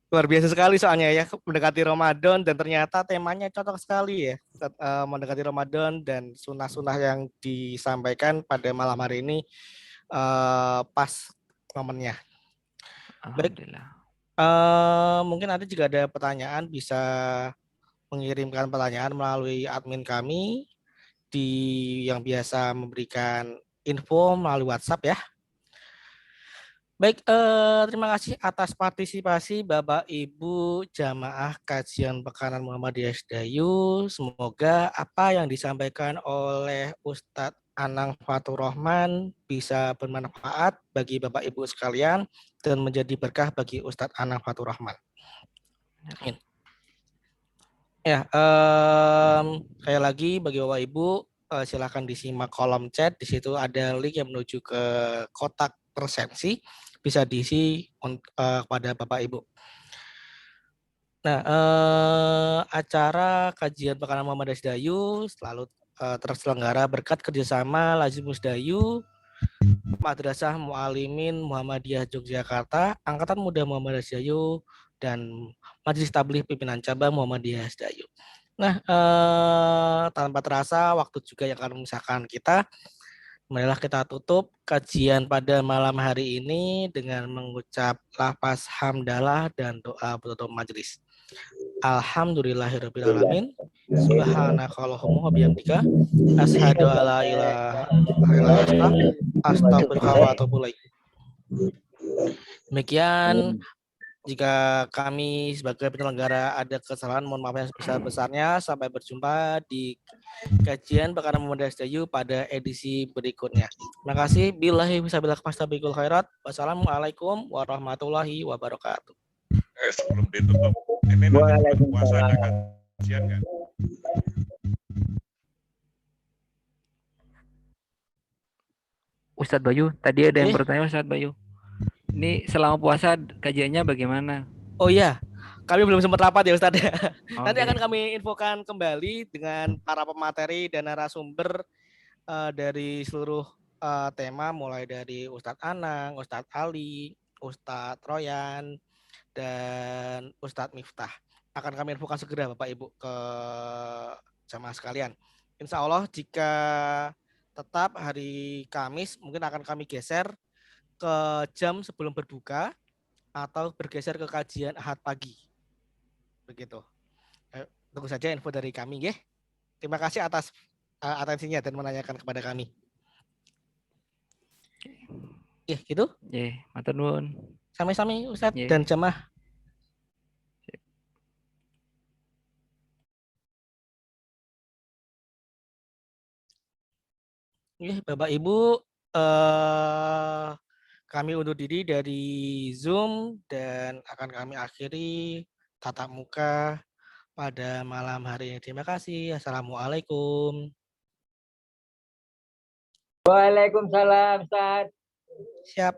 luar biasa sekali soalnya ya, mendekati Ramadan dan ternyata temanya cocok sekali ya, mendekati Ramadan dan sunnah-sunnah yang disampaikan pada malam hari ini pas momennya. Baik, Alhamdulillah. mungkin ada juga ada pertanyaan, bisa mengirimkan pertanyaan melalui admin kami yang biasa memberikan info melalui WhatsApp ya. Baik, terima kasih atas partisipasi Bapak Ibu jamaah kajian Pekanan Muhammadiyah Sedayu. Semoga apa yang disampaikan oleh Ustadz Anang Fatur Rahman bisa bermanfaat bagi Bapak Ibu sekalian dan menjadi berkah bagi Ustadz Anang Fatur Rahman. Amin. Ya, sekali lagi bagi Bapak Ibu, silakan disimak kolom chat. Di situ ada link yang menuju ke kotak resensi, bisa diisi kepada Bapak Ibu. Nah, acara kajian Pekanan Muhammadiyah Sedayu selalu terselenggara berkat kerjasama Lazimus Sedayu, Madrasah Mu'alimin Muhammadiyah Yogyakarta, Angkatan Muda Muhammadiyah Sedayu, dan Majelis Tabligh Pimpinan Cabang Muhammadiyah Sedayu. Nah, tanpa terasa waktu juga yang akan memisahkan kita. Marilah kita tutup kajian pada malam hari ini dengan mengucap lafaz hamdalah dan doa penutup majelis. Alhamdulillahirrahmanirrahim. Subhanakallahumma wabihamdika. Asyhadu alla ilaha illa anta. Astaghfiruka wa atubu ilaik. Demikian, jika kami sebagai penyelenggara ada kesalahan, mohon maaf yang sebesar-besarnya. Sampai berjumpa di kajian Pekanan Muhammadiyah Sedayu pada edisi berikutnya. Terima kasih. Billahi wabillahi fastabiqul khairat. Wassalamualaikum warahmatullahi wabarakatuh. Sebelum ditutup, ini nanti puasanya kajian nggak? Ustadz Bayu, tadi ada yang bertanya Ustadz Bayu. Ini selama puasa kajiannya bagaimana? Oh iya, kami belum sempat rapat ya Ustadz. Nanti Okay. akan kami infokan kembali dengan para pemateri dan narasumber dari seluruh tema, mulai dari Ustadz Anang, Ustadz Ali, Ustadz Royan, dan Ustadz Miftah. Akan kami infokan segera Bapak Ibu ke jamaah sekalian. Insya Allah jika tetap hari Kamis, mungkin akan kami geser ke jam sebelum berbuka atau bergeser ke kajian Ahad pagi. Begitu. Tunggu saja info dari kami, ya. Terima kasih atas atensinya dan menanyakan kepada kami. Ya, gitu. Matur nuwun. Sami-sami Ustadz dan jamaah. Bapak Ibu, kami undur diri dari Zoom dan akan kami akhiri tatap muka pada malam hari ini. Terima kasih. Assalamualaikum. Waalaikumsalam, Ustaz. Siap.